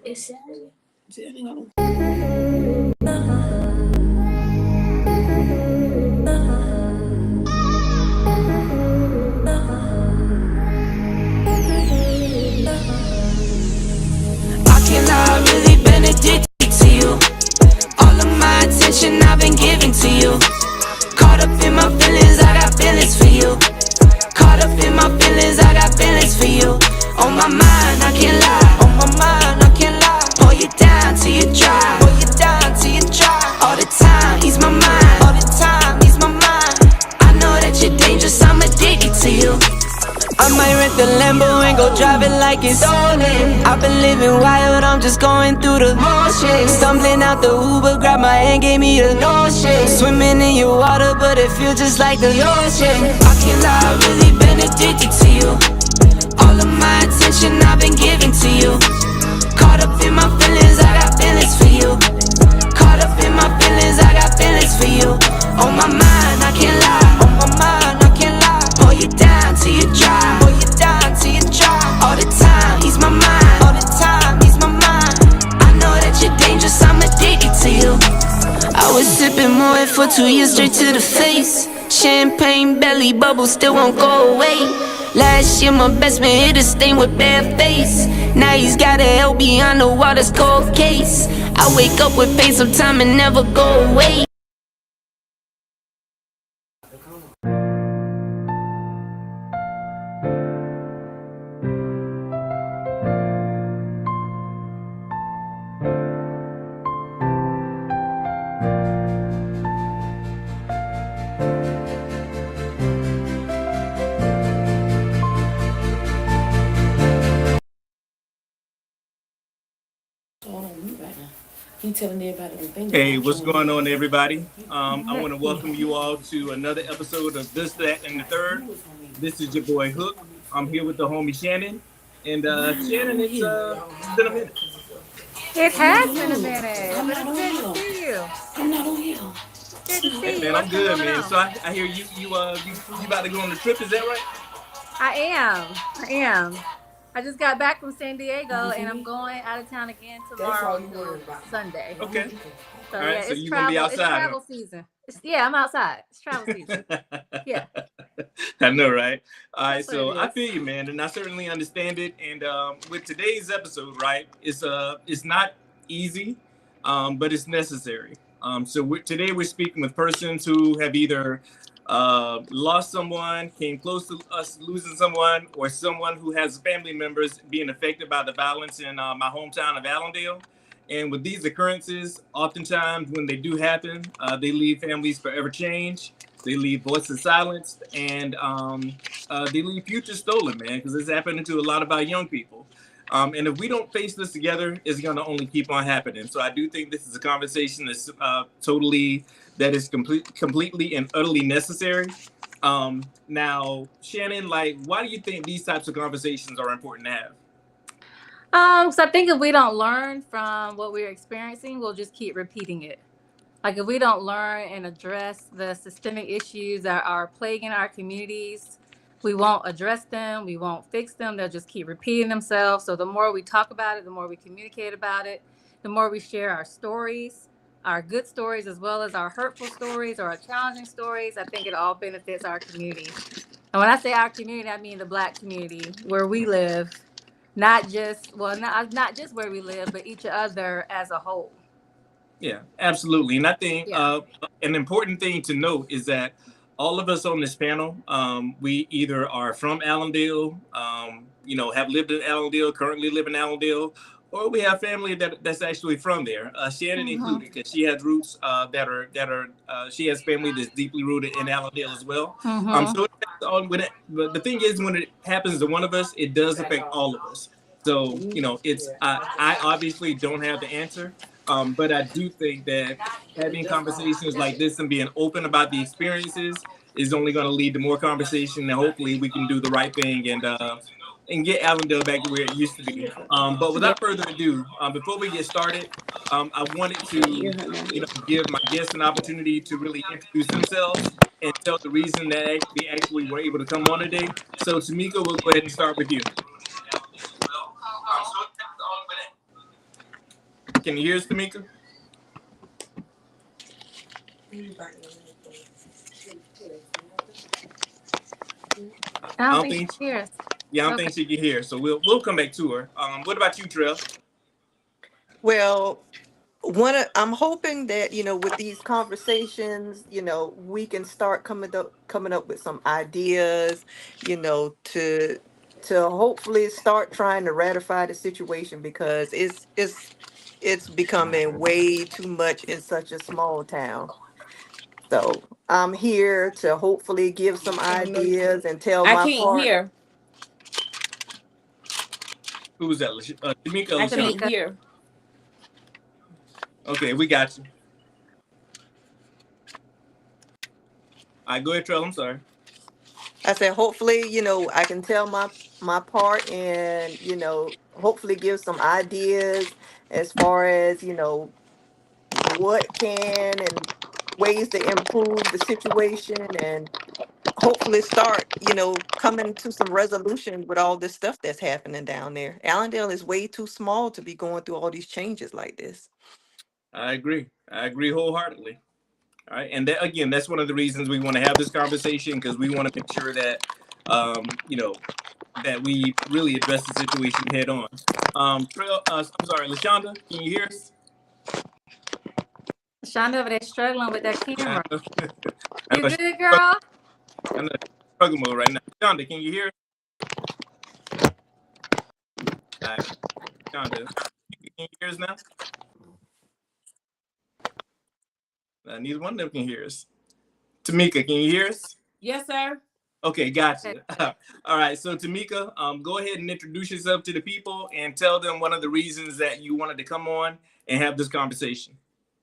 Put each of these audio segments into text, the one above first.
Exactly. I cannot really been addicted to you. All of my attention I've been giving to you. Caught up in my feelings, I got feelings for you. Caught up in my feelings, I got feelings for you. On my mind, I can't lie. On my mind, I can't lie. Pull you down till you dry. Pull you down till you dry. All the time, ease my mind. All the time, ease my mind. I know that you're dangerous, I'm addicted to you. I might rent the Lambo and go drive it like it's stolen. I've been living wild, I'm just going through the motions. Stumbling out the Uber, grab my hand, gave me the notion. Swimming in your water, but it feels just like the ocean. I can't lie, I've really been addicted to you. All of my attention I've been giving to you. Caught up in my feelings, I got feelings for you. Caught up in my feelings, I got feelings for you. On my mind, I can't lie. On my mind, I can't lie. Pull you down till you dry. Pull you down till you dry. All the time, ease my mind. All the time, ease my mind. I know that you're dangerous, I'm addicted to you. I was sipping more for 2 years straight to the face. Champagne belly bubble still won't go away. Last year my best man hit a stain with bad face. Now he's got a hell beyond the water's cold case. I wake up with pain sometime and never go away. Hey, what's going on, everybody? I want to welcome you all to another episode of This, That, and the Third. This is your boy Hook. I'm here with the homie Shannon. And Shannon, it's been a minute. It has been a minute, but it's good to see you. I'm not on here. Good to see Hey, you. man, I'm What's good, going man. on? So I hear you about to go on the trip. Is that right? I am. I just got back from San Diego, and I'm going out of town again tomorrow through Sunday. Okay. So All right. yeah, So it's you're gonna be travel. It's outside, travel season. I'm outside. It's travel season. Yeah. I know, right? All right, That's what so it I is. feel you, man, and I certainly understand it. And with today's episode, right, it's not easy, but it's necessary. Today we're speaking with persons who have either lost someone, came close to us losing someone, or someone who has family members being affected by the violence in my hometown of Allendale. And with these occurrences, oftentimes when they do happen, they leave families forever changed. They leave voices silenced, and they leave futures stolen, man, because it's happening to a lot of our young people. And if we don't face this together, it's going to only keep on happening. So I do think this is a conversation that's completely and utterly necessary. Now, Shannon, like, why do you think these types of conversations are important to have? So I think if we don't learn from what we're experiencing, we'll just keep repeating it. Like if we don't learn and address the systemic issues that are plaguing our communities, we won't address them, we won't fix them, they'll just keep repeating themselves. So the more we talk about it, the more we communicate about it, the more we share our stories, our good stories, as well as our hurtful stories or our challenging stories, I think it all benefits our community. And when I say our community, I mean the Black community where we live, not just where we live, but each other as a whole. Yeah, absolutely. And I think Yeah. an important thing to note is that all of us on this panel, we either are from Allendale, have lived in Allendale, currently live in Allendale, or we have family that's actually from there. Shannon included, because she has roots she has family that's deeply rooted in Allendale as well. But the thing is, when it happens to one of us, it does affect all of us. So, I obviously don't have the answer. But I do think that having conversations like this and being open about the experiences is only going to lead to more conversation, and hopefully we can do the right thing and get Allendale back to where it used to be. But without further ado, before we get started, I wanted to give my guests an opportunity to really introduce themselves and tell the reason that they actually were able to come on today. So Tamika, we'll go ahead and start with you. Can you hear us, Tamika? I I don't don't think she think. hears. Yeah, I don't Okay. think she can hear. So we'll come back to her. What about you, Trell? Well, I'm hoping that, with these conversations, we can start coming up with some ideas, to hopefully start trying to ratify the situation, because it's becoming way too much in such a small town. So I'm here to hopefully give some ideas and tell I my can't part. hear. Who's that? Tamika or I LaShawn? can't Tamika. hear. Okay, we got you. All right, go ahead, Trell. I'm sorry. I said, hopefully, I can tell my part, and, hopefully give some ideas as far as, what can and ways to improve the situation, and hopefully start, coming to some resolution with all this stuff that's happening down there. Allendale is way too small to be going through all these changes like this. I agree. I agree wholeheartedly. All right, and that, again, that's one of the reasons we want to have this conversation, because we want to make sure that, you know, that we really address the situation head on. I'm sorry, Lashonda, can you hear us? Shonda over there struggling with that Yeah, camera. I know. I You know she's good, girl? in struggle mode right now. Lashonda, can you hear us? All right, Lashonda, can you hear us now? Neither one of them can hear us. Tamika, can you hear us? Yes, sir. Okay, Okay. gotcha. All right, so Tamika, go ahead and introduce yourself to the people and tell them one of the reasons that you wanted to come on and have this conversation.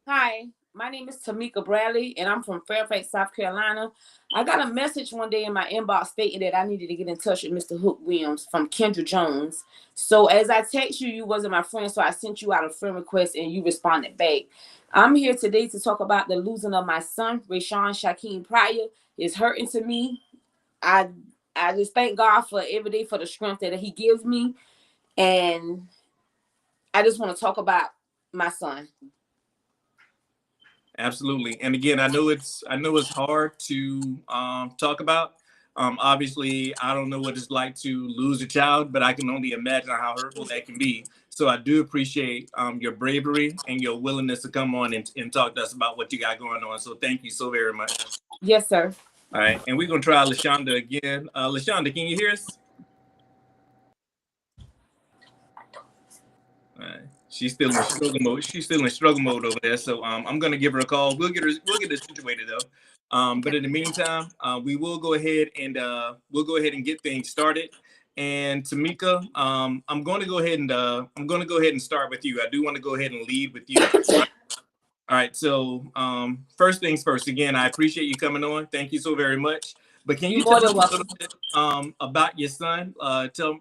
Hi, my name is Tamika Bradley, and I'm from Fairfax, South Carolina. I got a message one day in my inbox stating that I needed to get in touch with Mr. Hook Williams from Kendra Jones. So as I text you, you wasn't my friend, so I sent you out a friend request, and you responded back. I'm here today to talk about the losing of my son, Rayshawn Shaquem Pryor. It's hurting to me. I I just thank God for every day for the strength that He gives me, and I just want to talk about my son. Absolutely. And again, I know it's hard to talk about. Obviously, I don't know what it's like to lose a child, but I can only imagine how hurtful that can be. So I do appreciate your bravery and your willingness to come on and talk to us about what you got going on. So thank you so very much. Yes, sir. All right, and we're gonna try Lashonda again. Lashonda, can you hear us? All right. She's still in struggle mode. She's still in struggle mode over there. So I'm gonna give her a call. We'll get her situated though. Okay. But in the meantime, we will go ahead and get things started. And Tamika, I'm going to go ahead and start with you. I do want to go ahead and lead with you. All right. So first things first. Again, I appreciate you coming on. Thank you so very much. But can You're you more tell than us a little welcome. bit about your son?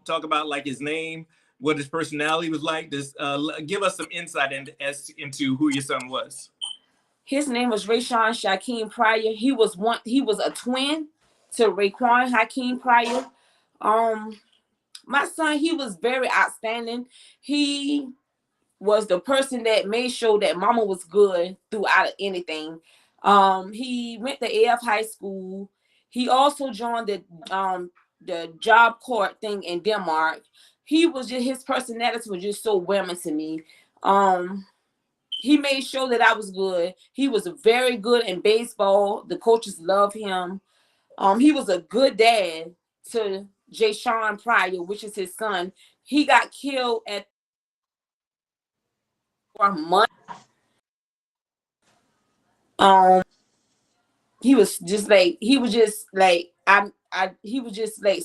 Talk about like his name, what his personality was like. Just give us some insight into who your son was. His name was Rayshawn Shaquem Pryor. He was a twin to Raekwon Hakeem Pryor. Um, my son, he was very outstanding. He was the person that made sure that mama was good throughout anything. He went to AF high school. He also joined the job court thing in Denmark. He was just his personality was just so whelming to me. He made sure that I was good. He was very good in baseball. The coaches love him. He was a good dad to Jay Sean Pryor, which is his son. He got killed at for a month. Um, he was just like he was just like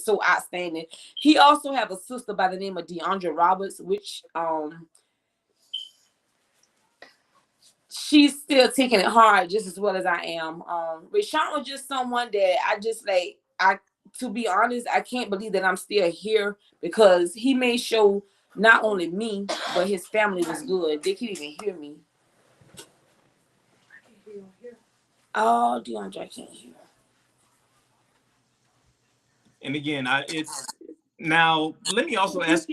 so outstanding. He also have a sister by the name of DeAndre Roberts, which she's still taking it hard just as well as I am. Rashawn was just someone that I just like. To be honest, I can't believe that I'm still here because he made sure not only me but his family was good. They can't even hear me. Oh, DeAndre can't hear. And again, it's now. Let me also ask.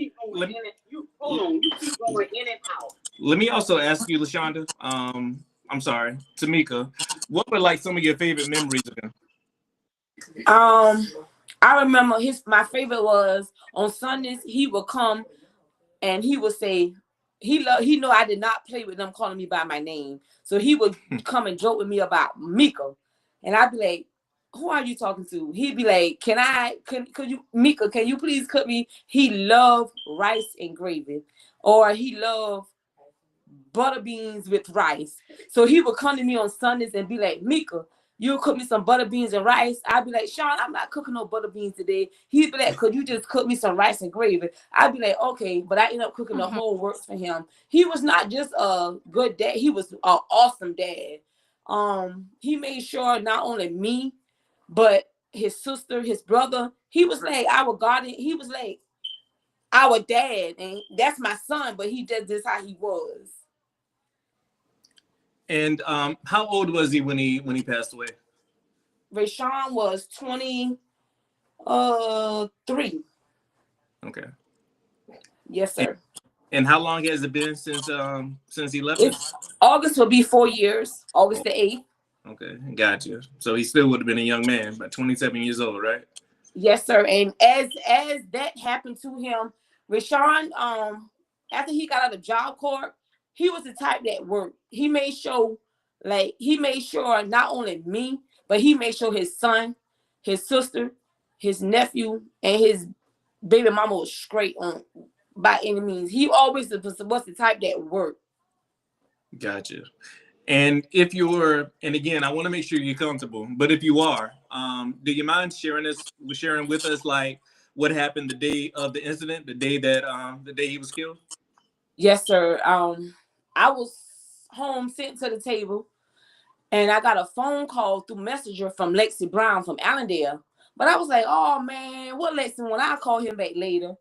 Hold on, you keep going in and out. Let me also ask you, LaShonda. I'm sorry, Tamika. What were like some of your favorite memories of him? I remember my favorite was on Sundays he would come and he would say he know I did not play with them calling me by my name. So he would come and joke with me about Mika. And I'd be like, who are you talking to? He'd be like, could you Mika, can you please cook me? He loved rice and gravy. Or he loved butter beans with rice. So he would come to me on Sundays and be like, Mika, you'll cook me some butter beans and rice. I'd be like, Sean, I'm not cooking no butter beans today. He'd be like, could you just cook me some rice and gravy? I'd be like, okay, but I end up cooking the whole works for him. He was not just a good dad, he was an awesome dad. He made sure not only me, but his sister, his brother, he was like our guardian, he was like our dad, and that's my son, but he just how he was. And how old was he when he passed away? Rashawn was 23. Okay. Yes, sir. And how long has it been since he left us? August will be 4 years. August the 8th. Okay, got you. So he still would have been a young man, but 27 years old, right? Yes, sir. And as that happened to him, Rashawn, after he got out of Job Corps, he was the type that worked. He made sure not only me, but he made sure his son, his sister, his nephew, and his baby mama was straight on by any means. He always was the type that worked. Gotcha. And if you're, and again, I want to make sure you're comfortable, but if you are, do you mind sharing with us like what happened the day of the incident, the day he was killed? Yes, sir. I was home sitting to the table, and I got a phone call through Messenger from Lexi Brown from Allendale. But I was like, oh man, what Lexi? When I call him back later.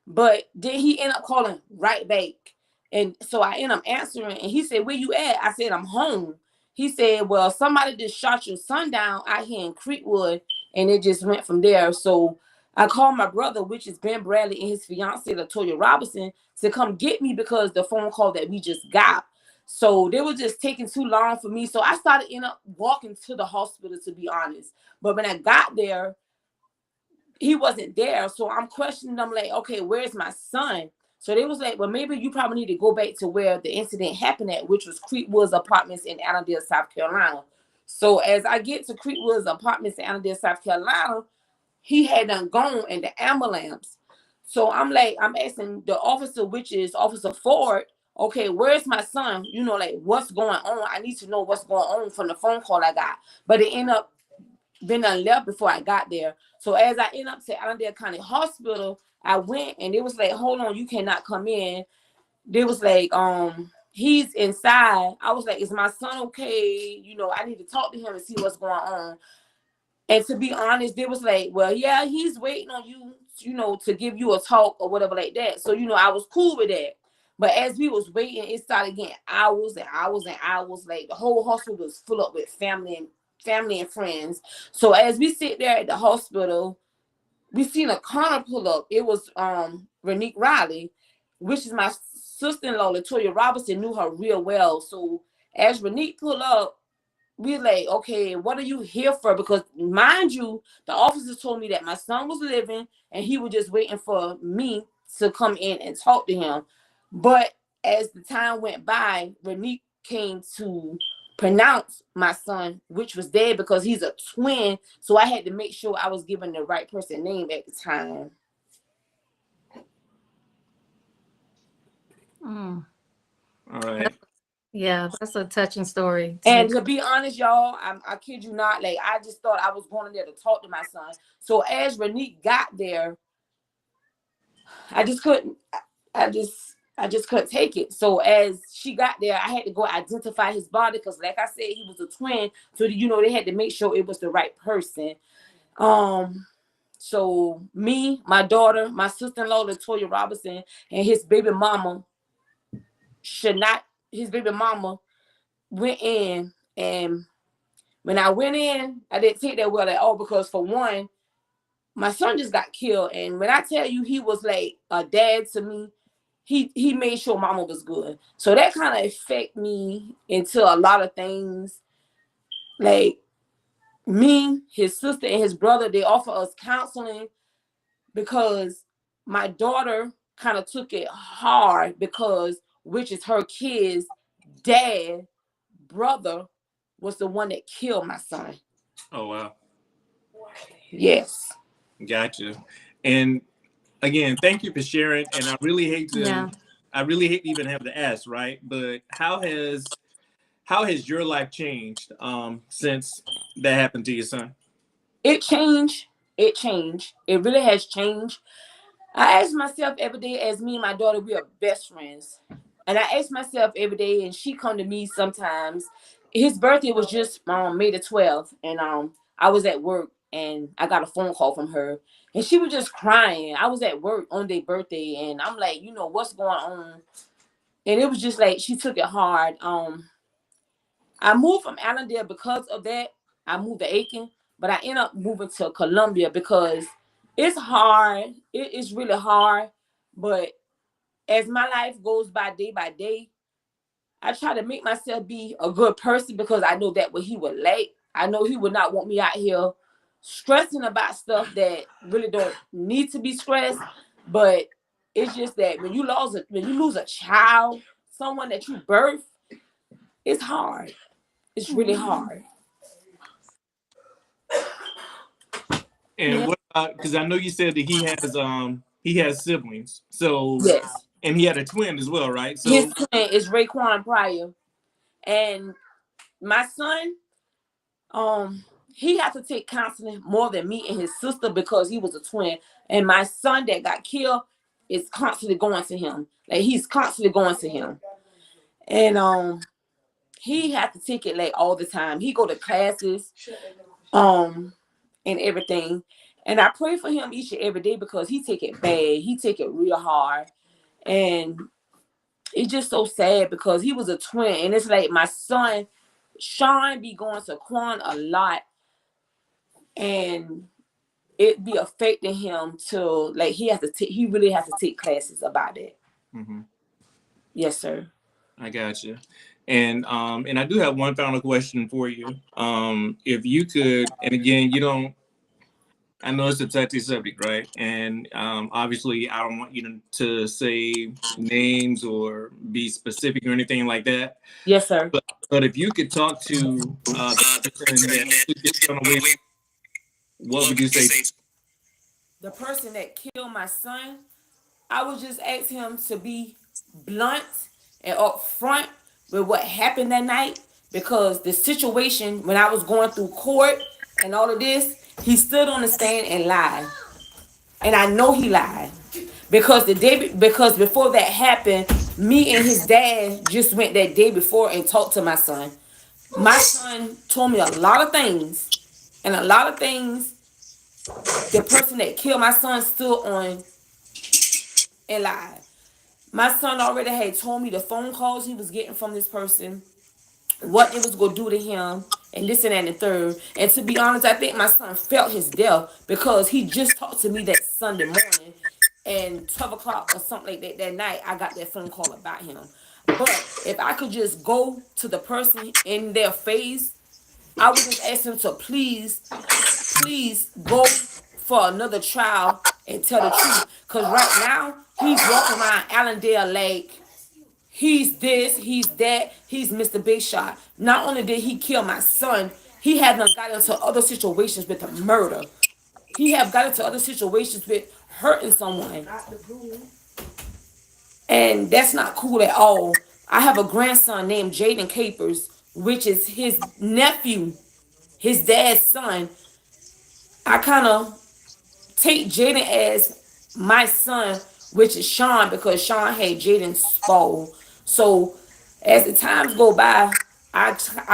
But then he ended up calling right back. And so I ended up answering, and he said, where you at? I said, I'm home. He said, well, somebody just shot your son down out here in Creekwood, and it just went from there. So I called my brother, which is Ben Bradley, and his fiance, Latoya Robinson, to come get me because the phone call that we just got. So they were just taking too long for me. So I started end up walking to the hospital, to be honest. But when I got there, he wasn't there. So I'm questioning them like, okay, where's my son? So they was like, well, maybe you probably need to go back to where the incident happened at, which was Creekwood's Apartments in Allendale, South Carolina. So as I get to Creekwood's Apartments in Allendale, South Carolina, he had done gone in the ambulance. So I'm asking the officer, which is Officer Ford, okay, where's my son? You know, like, what's going on? I need to know what's going on from the phone call I got. But it ended up been left before I got there. So as I ended up to Allendale County Hospital, I went, and it was like, hold on, you cannot come in. They was like, he's inside. I was like, is my son okay? You know, I need to talk to him and see what's going on. And to be honest, they was like, well, yeah, he's waiting on you, you know, to give you a talk or whatever like that. So, you know, I was cool with that. But as we was waiting, it started getting hours and hours and hours. Like the whole hospital was full up with family and friends. So as we sit there at the hospital, we seen a car pull up. It was Renique Riley, which is my sister-in-law. Latoya Robinson knew her real well. So as Renique pulled up, we like, okay, what are you here for? Because mind you, the officers told me that my son was living and he was just waiting for me to come in and talk to him. But as the time went by, Renique came to pronounce my son, which was dead, because he's a twin. So I had to make sure I was giving the right person name at the time. All right. Yeah, that's a touching story. And to be honest, y'all, I kid you not, like, I just thought I was going in there to talk to my son. So as Renique got there, I just couldn't take it. So as she got there, I had to go identify his body because, like I said, he was a twin. So, you know, they had to make sure it was the right person. So me, my daughter, my sister-in-law, Latoya Robinson, and his baby mama, went in. And when I went in, I didn't take that well at all because, for one, my son just got killed. And when I tell you he was like a dad to me, he made sure mama was good. So that kind of affect me into a lot of things. Like me, his sister, and his brother, they offer us counseling because my daughter kind of took it hard because which is her kid's dad brother was the one that killed my son. Oh wow, Yes. gotcha. And again, thank you for sharing. And Yeah. I really hate to even have to ask, right? But how has your life changed since that happened to your son? It changed. It changed. It really has changed. I ask myself every day, as me and my daughter, we are best friends. And I ask myself every day, and she come to me sometimes. His birthday was just May the 12th, and I was at work and I got a phone call from her, and she was just crying. I was at work on their birthday, and I'm like, what's going on? And it was just like she took it hard. I moved from Allendale because of that. I moved to Aiken, but I ended up moving to Columbia because it's hard. It is really hard. But as my life goes by day, I try to make myself be a good person because I know that what he would like. I know he would not want me out here stressing about stuff that really don't need to be stressed. But it's just that when you lose a child, someone that you birth, it's hard. It's really hard. And Yeah. what about, because I know you said that he has siblings. So Yes. and he had a twin as well, right? His So twin is Raekwon Pryor. And my son, he had to take counseling more than me and his sister because he was a twin. And my son that got killed is constantly going to him. Like he's constantly going to him. And he had to take it like all the time. He go to classes, um, and everything. And I pray for him each and every day because he take it bad. He take it real hard. And it's just so sad because he was a twin. And it's like my son, Sean, be going to Quan a lot. And it be affecting him to like he really has to take classes about it. mhm, Yes, sir. I got you. And I do have one final question for you. If you could, and again, you don't. I know it's a touchy subject, right? And obviously, I don't want you to say names or be specific or anything like that. Yes, sir. But if you could talk to the person that took your son away, what would you say? The person that killed my son, I would just ask him to be blunt and upfront with what happened that night because the situation when I was going through court and all of this, he stood on the stand and lied. And I know he lied. Because before that happened, me and his dad just went that day before and talked to my son. My son told me a lot of things, and a lot of things the person that killed my son stood on and lied. My son already had told me the phone calls he was getting from this person, what it was gonna do to him, and this and that and the third. And to be honest, I think my son felt his death because he just talked to me that Sunday morning, and 12 o'clock or something like that that night, I got that phone call about him. But if I could just go to the person in their face, I would just ask them to please go for another trial and tell the truth. Cause right now he's walking around Allendale like he's this, he's that, he's Mr. Big Shot. Not only did he kill my son, he had done got into other situations with a murder. He have got into other situations with hurting someone. And that's not cool at all. I have a grandson named Jaden Capers, which is his nephew, his dad's son. I kind of take Jaden as my son, which is Sean, because Sean had Jaden's skull. So as the times go by, I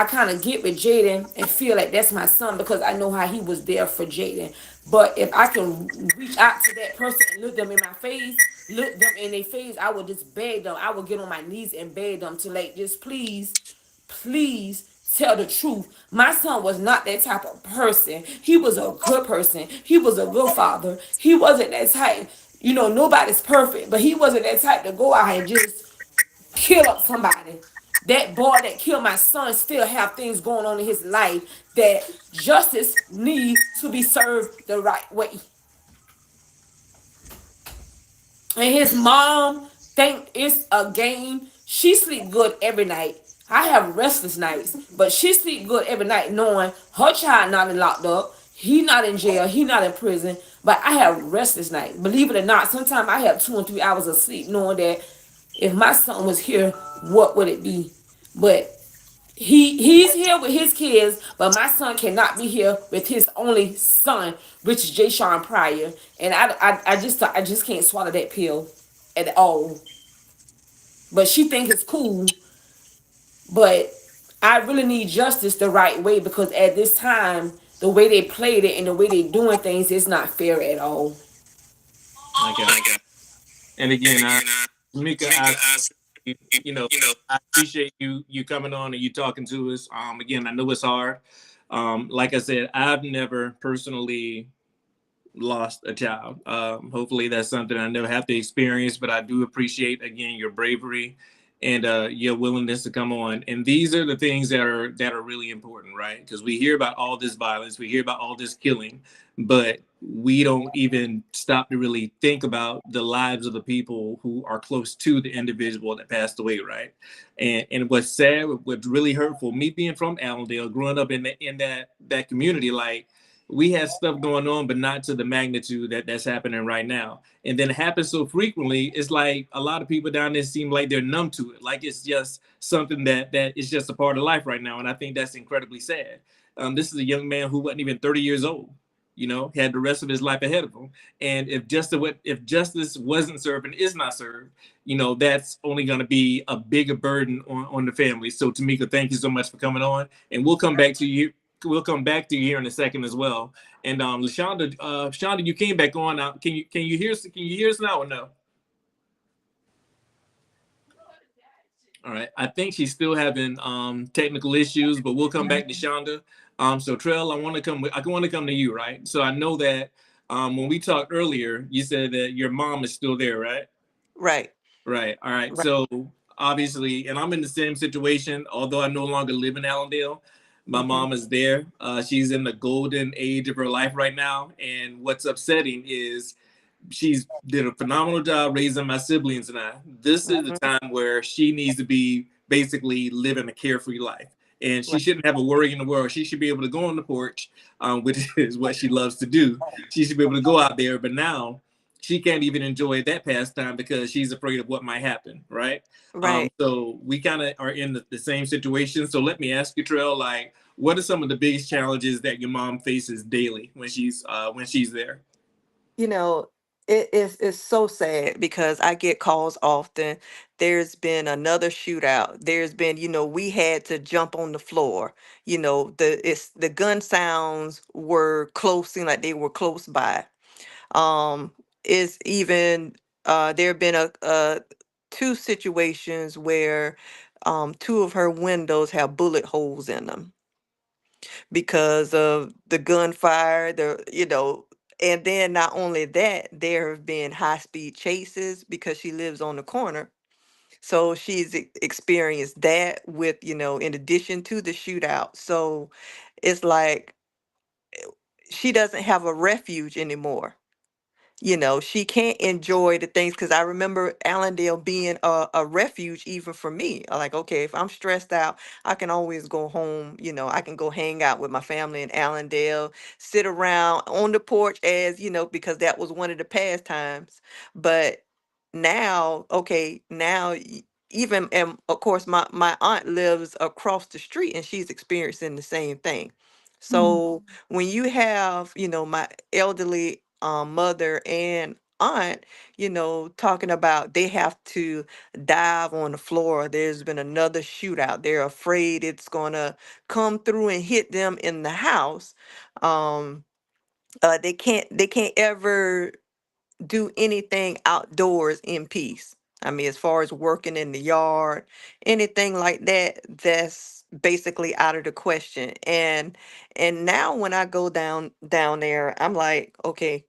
kind of get with Jaden and feel like that's my son because I know how he was there for Jaden. But if I can reach out to that person and look them in my face, look them in their face, I would just beg them. I would get on my knees and beg them to like just please tell the truth. My son was not that type of person. He was a good person. He was a good father. He wasn't that type. You know, nobody's perfect, but he wasn't that type to go out and just kill up somebody. That boy that killed my son still have things going on in his life that justice needs to be served the right way. And his mom think it's a game. She sleep good every night. I have restless nights, but she sleep good every night knowing her child not locked up. He not in jail. He not in prison. But I have restless nights. Believe it or not, sometimes I have 2 and 3 hours of sleep knowing that if my son was here, what would it be? But he's here with his kids, but my son cannot be here with his only son, which is Jay Sean Pryor. And I just can't swallow that pill at all. But she think it's cool, but I really need justice the right way because at this time, the way they played it and the way they doing things is not fair at all. I got. And again, Tamika, you know, I appreciate you coming on and you talking to us. Again, I know it's hard. Like I said, I've never personally lost a child. Hopefully, that's something I never have to experience. But I do appreciate again your bravery and your willingness to come on. And these are the things that are really important, right? Because we hear about all this violence, we hear about all this killing, but we don't even stop to really think about the lives of the people who are close to the individual that passed away, right? And what's sad, what's really hurtful, me being from Allendale, growing up in that community, like we had stuff going on, but not to the magnitude that's happening right now. And then it happens so frequently, it's like a lot of people down there seem like they're numb to it. Like it's just something that is just a part of life right now. And I think that's incredibly sad. This is a young man who wasn't even 30 years old. Had the rest of his life ahead of him. And if justice wasn't served and is not served, that's only going to be a bigger burden on the family. So Tamika, thank you so much for coming on, and we'll come back to you here in a second as well. And Lashonda, Shonda, you came back on now. Can you hear us now or no? All right. I think she's still having technical issues, but we'll come back to Shonda. So Trell, I want to come to you, right? So I know that when we talked earlier, you said that your mom is still there, right? Right. Right. All right. Right. So obviously, and I'm in the same situation, although I no longer live in Allendale. My Mm-hmm. mom is there. She's in the golden age of her life right now. And what's upsetting is she's did a phenomenal job raising my siblings and I. This is the Mm-hmm. time where she needs to be basically living a carefree life. And she Right. shouldn't have a worry in the world. She should be able to go on the porch, which is what she loves to do. She should be able to go out there. But now she can't even enjoy that pastime because she's afraid of what might happen, right? Right. So we kind of are in the same situation. So let me ask you, Trail, like, what are some of the biggest challenges that your mom faces daily when she's there? You know, it's so sad because I get calls often. There's been another shootout. There's been, we had to jump on the floor. The gun sounds were close, seemed like they were close by. Um, is even there have been a two situations where two of her windows have bullet holes in them because of the gunfire, and then not only that, there have been high speed chases because she lives on the corner. So she's experienced that with, in addition to the shootout. So it's like she doesn't have a refuge anymore. She can't enjoy the things because I remember Allendale being a refuge even for me. Like, okay, if I'm stressed out, I can always go home. I can go hang out with my family in Allendale, sit around on the porch because that was one of the pastimes. But now, okay, now even, and of course, my aunt lives across the street and she's experiencing the same thing. So when you have, my elderly mother and aunt, talking about they have to dive on the floor. There's been another shootout. They're afraid it's gonna come through and hit them in the house. Um, they can't ever do anything outdoors in peace. I mean, as far as working in the yard, anything like that, that's basically out of the question. And now when I go down there, I'm like, okay,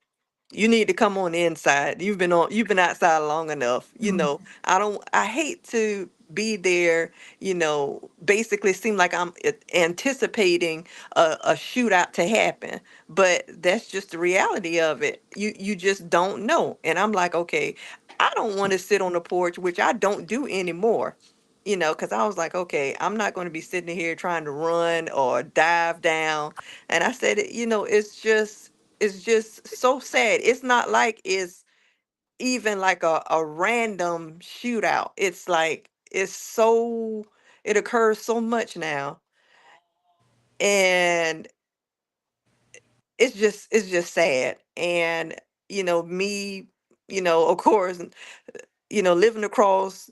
You need to come on the inside. You've been outside long enough. I hate to be there, basically seem like I'm anticipating a shootout to happen. But that's just the reality of it. You just don't know. And I'm like, okay, I don't want to sit on the porch, which I don't do anymore. Because I was like, okay, I'm not going to be sitting here trying to run or dive down. And I said, it's just so sad. It's not like it's even like a random shootout. It's like it occurs so much now. And it's just sad. And me, of course, living across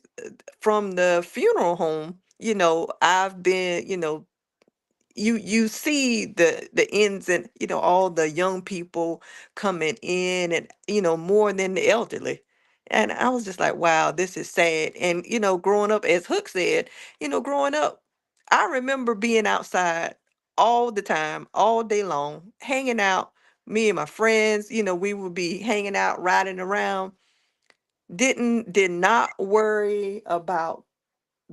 from the funeral home, I've been, you see the ends, and all the young people coming in, and more than the elderly. And I was just like, wow, this is sad. And growing up, as Hook said, growing up, I remember being outside all the time, all day long, hanging out. Me and my friends, we would be hanging out, riding around. Did not worry about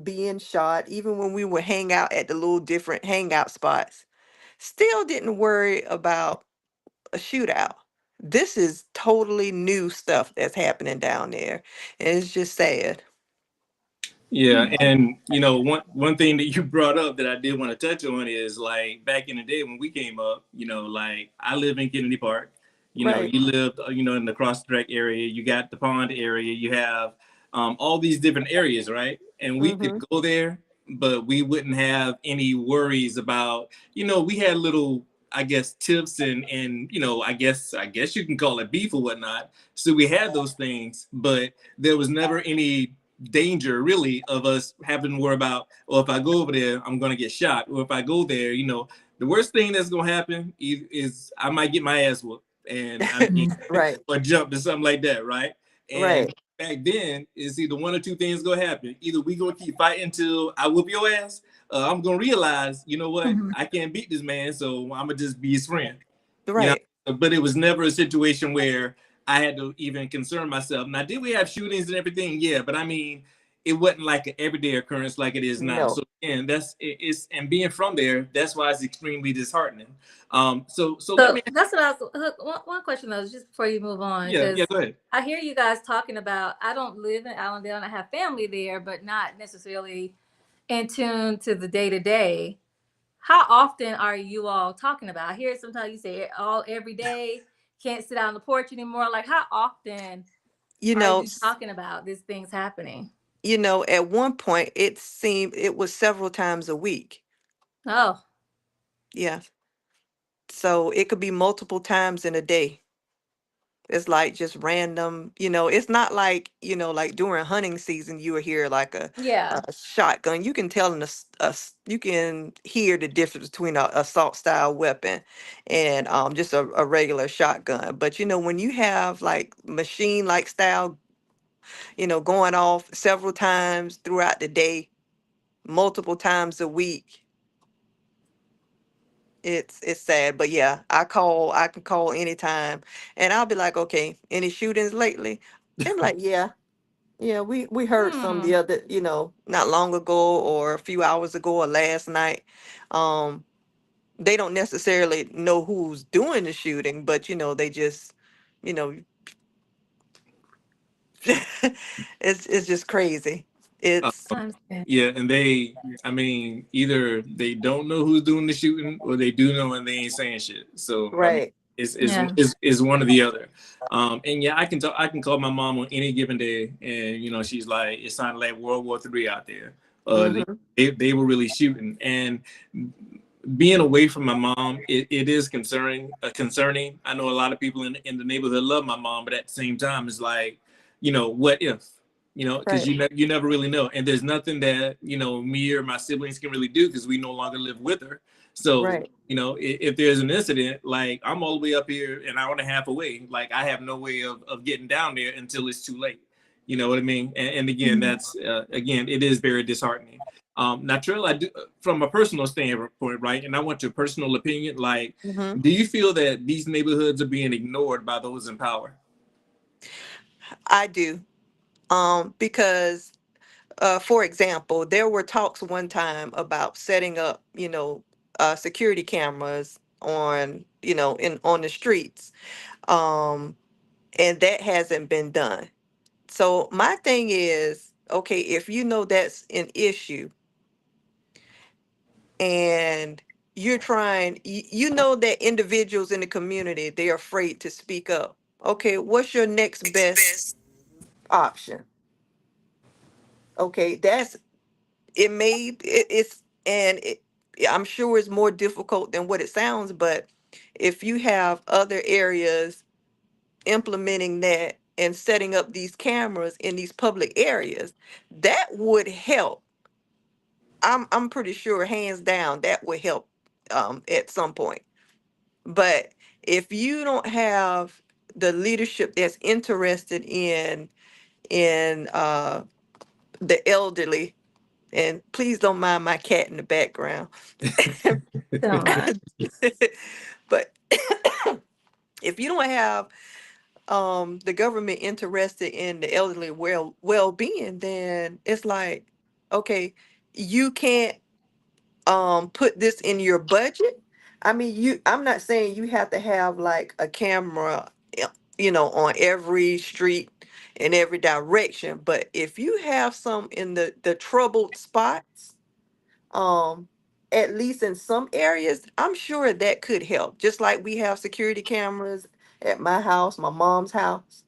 being shot, even when we would hang out at the little different hangout spots. Still didn't worry about a shootout. This is totally new stuff that's happening down there. And it's just sad. Yeah, and one thing that you brought up that I did want to touch on is like back in the day when we came up, like I live in Kennedy Park. Right. You lived, in the Cross Track area. You got the pond area. You have all these different areas, right? And we could Mm-hmm. go there, but we wouldn't have any worries about, we had little, I guess, tips and I guess you can call it beef or whatnot. So we had those things, but there was never any danger really of us having to worry about, or if I go over there, I'm gonna get shot, or if I go there, the worst thing that's gonna happen is I might get my ass whooped, and I mean, Right. or jumped or something like that, right? And Right. back then, it's either one or two things gonna happen. Either we gonna keep fighting till I whoop your ass, I'm gonna realize, you know what, Mhm. I can't beat this man, so I'm gonna just be his friend. You know, Right. but it was never a situation where I had to even concern myself. Now, did we have shootings and everything? Yeah, but I mean, it wasn't like an everyday occurrence like it is now. No. So again, it's and being from there, that's why it's extremely disheartening. So let So me, that's what I was. One question though, just before you move on, yeah, because go ahead. I hear you guys talking about. I don't live in Allendale, and I have family there, but not necessarily in tune to the day to day. How often are you all talking about? I hear sometimes you say all every day. Can't sit out on the porch anymore. Like, how often You are know, you talking about these things happening? at one point it seemed it was several times a week. Oh, Yeah. So it could be multiple times in a day. It's like just random, it's not like, like during hunting season, you will hear like yeah. a shotgun. You can tell you can hear the difference between a assault style weapon and just a regular shotgun. But when you have like machine like style, going off several times throughout the day, multiple times a week, it's sad. But yeah, I can call anytime, and I'll be like, okay, any shootings lately? I'm like, yeah. Yeah, we heard some Hmm. the other, not long ago or a few hours ago or last night. Um, they don't necessarily know who's doing the shooting, but they just, you know, it's just crazy. It's I understand. Yeah, and I mean, either they don't know who's doing the shooting, or they do know and they ain't saying shit. So I mean, right. Yeah. it's one or the other. And yeah, I can call my mom on any given day, and she's like, it sounded like World War III out there. Mm-hmm. They were really shooting, and being away from my mom, it is concerning. Concerning. I know a lot of people in the neighborhood love my mom, but at the same time, it's like, what if? Because Right. you never really know, and there's nothing that me or my siblings can really do because we no longer live with her. So Right. if there's an incident, like I'm all the way up here an hour and a half away, like I have no way of getting down there until it's too late. You know what I mean? And again, Mhm. that's again, it is very disheartening. Now, Trill, I do from a personal standpoint, right? And I want your personal opinion. Like, Hmm. do you feel that these neighborhoods are being ignored by those in power? I do. Because for example, there were talks one time about setting up, security cameras on, in on the streets. Um, and that hasn't been done. So my thing is, okay, if you know that's an issue and you're trying, you know that individuals in the community, they're afraid to speak up. Okay, what's your next best option? Okay, that's it made it, it's and it, yeah, I'm sure it's more difficult than what it sounds, but if you have other areas implementing that and setting up these cameras in these public areas, that would help. I'm pretty sure hands down that would help at some point. But if you don't have the leadership that's interested in the elderly, and please don't mind my cat in the background. Don't mind. But if you don't have the government interested in the elderly well-being, then it's like, okay, you can't put this in your budget. I mean, I'm not saying you have to have like a camera, on every street in every direction, but if you have some in the troubled spots, um at least in some areas, I'm sure that could help. Just like we have security cameras at my house, my mom's house.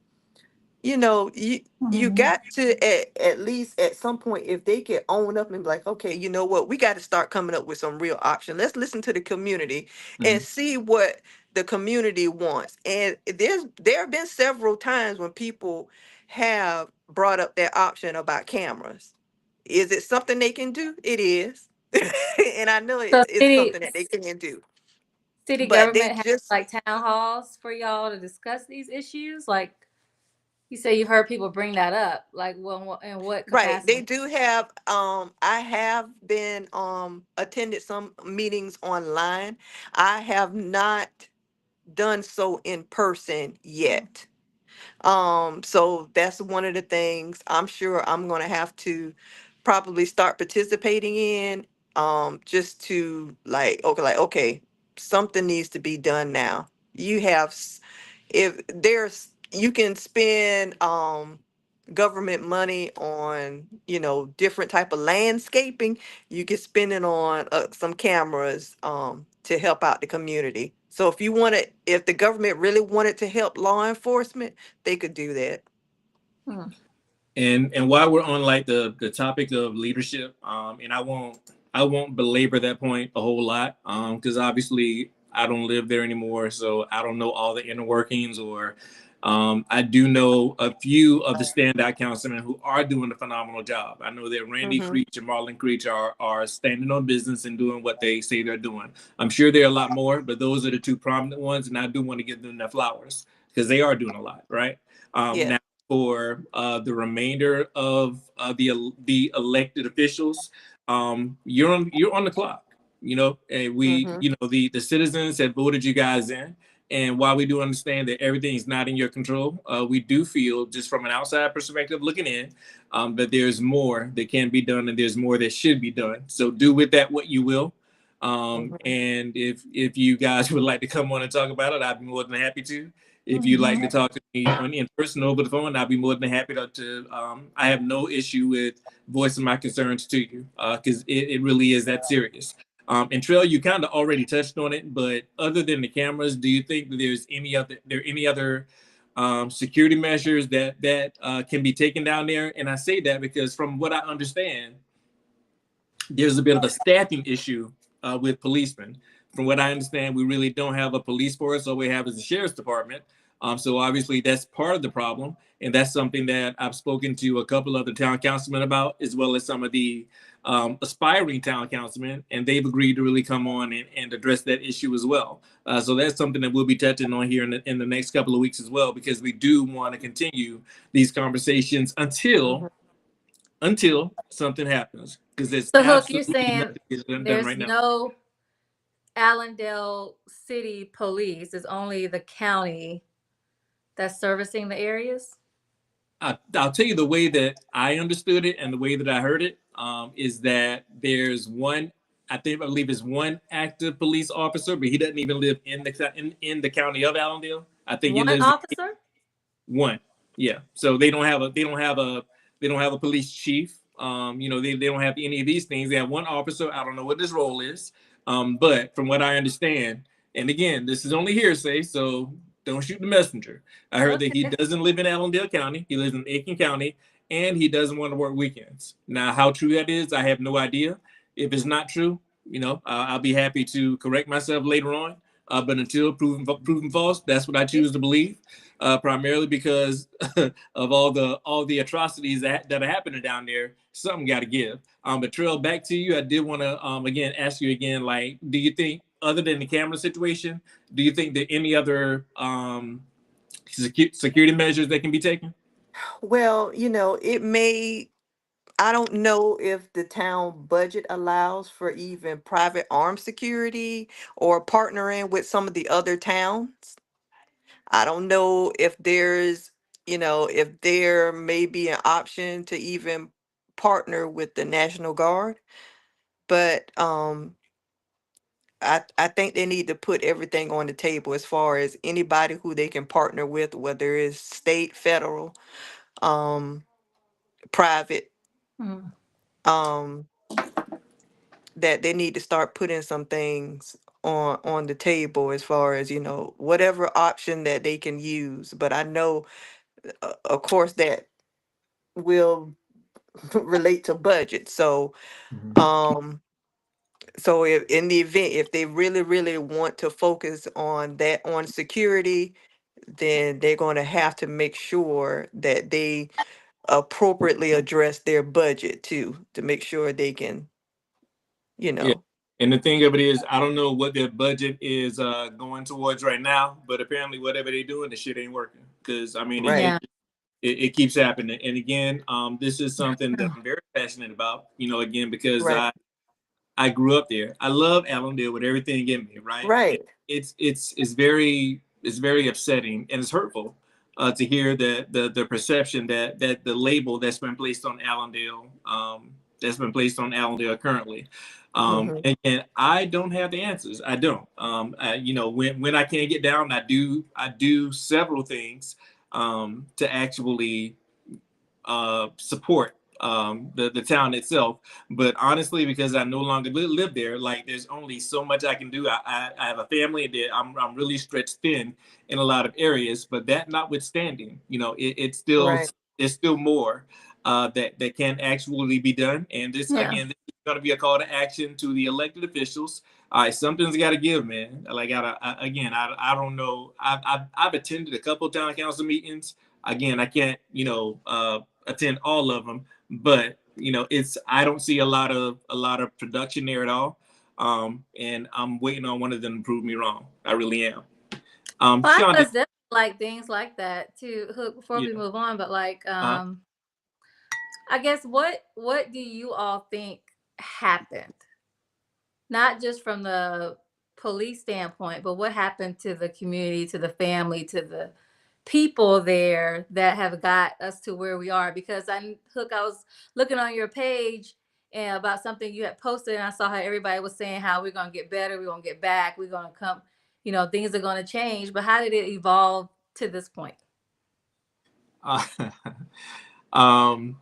You Mhm. got to at least at some point, if they can own up and be like, okay, you know what, we got to start coming up with some real option. Let's listen to the community and Mhm. see what the community wants. And there have been several times when people have brought up that option about cameras. Is it something they can do? It is. And I know So it's something that they can do. city But they government has just like town halls for y'all to discuss these issues. Like you say, you've heard people bring that up. Like, well, in what right. They capacity? do have I have been attended some meetings online. I have not done so in person yet. So that's one of the things I'm sure I'm gonna have to probably start participating in. Just to like, okay, something needs to be done now. You have if there's you can spend government money on different type of landscaping. You can spend it on some cameras to help out the community. So if the government really wanted to help law enforcement, they could do that. Hmm. And while we're on like the topic of leadership, and I won't belabor that point a whole lot, because obviously I don't live there anymore, so I don't know all the inner workings. Or I do know a few of the standout councilmen who are doing a phenomenal job. I know that Randy Mm-hmm. Creech and Marlon Creech are standing on business and doing what they say they're doing. I'm sure there are a lot more, but those are the two prominent ones, and I do want to give them their flowers because they are doing a lot, right? Yeah. Now, for the remainder of the elected officials, you're on the clock. And we, Mm-hmm. the citizens have voted you guys in. And while we do understand that everything's not in your control, we do feel, just from an outside perspective looking in, that there's more that can be done and there's more that should be done. So do with that what you will. Mm-hmm. And if you guys would like to come on and talk about it, I'd be more than happy to. If you'd like to Mhm. talk to me in person over the phone, I'd be more than happy I have no issue with voicing my concerns to you, because it really is that serious. And Trail, you kind of already touched on it, but other than the cameras, do you think that there are any other security measures that can be taken down there? And I say that because from what I understand, there's a bit of a staffing issue with policemen. From what I understand, we really don't have a police force. All we have is the sheriff's department. So obviously that's part of the problem, and that's something that I've spoken to a couple of the town councilmen about, as well as some of the aspiring town councilmen, and they've agreed to really come on and address that issue as well. So that's something that we'll be touching on here in the next couple of weeks as well, because we do want to continue these conversations until Mm-hmm. until something happens, because there's So Hook, you're absolutely saying nothing getting done there's right now. no Allendale City Police. It's only the county that's servicing the areas. I'll tell you the way that I understood it and the way that I heard it, is that there's one, I believe is one active police officer, but he doesn't even live in the county of Allendale. I think he One lives officer? one. Yeah. So they don't have a police chief. They don't have any of these things. They have one officer. I don't know what this role is. But from what I understand, and again, this is only hearsay, so don't shoot the messenger. I heard that he Okay. doesn't live in Allendale County. He lives in Aiken County, and he doesn't want to work weekends. Now, how true that is, I have no idea. If it's not true, I'll be happy to correct myself later on. But until proven false, that's what I choose to believe. Primarily because of all the atrocities that are happening down there. Something got to give. But Trail, back to you. I did want to again ask you again, like, do you think, other than the camera situation, do you think that any other security measures that can be taken? Well, it may, I don't know if the town budget allows for even private armed security or partnering with some of the other towns. I don't know if if there may be an option to even partner with the National Guard, but I think they need to put everything on the table as far as anybody who they can partner with, whether it's state, federal, um, private, Mhm. um, that they need to start putting some things on the table as far as, whatever option that they can use. But I know, of course, that will relate to budget. Um, so if in the event, if they really, really want to focus on security, then they're going to have to make sure that they appropriately address their budget too, to make sure they can, you Yeah. know, And the thing of it is, I don't know what their budget is going towards right now, but apparently whatever they're doing, the shit ain't working. Because I mean, right, Yeah. it keeps happening. And again, this is something that I'm very passionate about. Again, because right, I grew up there. I love Allendale with everything in me, right? And right. it's very upsetting and it's hurtful to hear that the perception that the label that's been placed on Allendale currently. Hmm. And I don't have the answers. I don't. When I can't get down, I do several things to actually support the town itself. But honestly, because I no longer live there, like there's only so much I can do. I have a family that I'm really stretched thin in a lot of areas. But that notwithstanding, it's still Right. there's still more that can actually be done. And this Yeah. again, this is going to be a call to action to the elected officials. All right, something's got to give, man. Like I don't know. I've attended a couple of town council meetings. Again, I can't attend all of them, but it's I don't see a lot of production there at all. And I'm waiting on one of them to prove me wrong. I really am. Well, I Sean, know it's definitely like things like that too. Hook, before we yeah, move on, but like uh, I guess what do you all think happened? Not just from the police standpoint, but what happened to the community, to the family, to the people there that have got us to where we are? Because I was looking on your page and about something you had posted, and I saw how everybody was saying how we're gonna get better, we're gonna get back, we're gonna come, things are gonna change. But how did it evolve to this point? uh, um,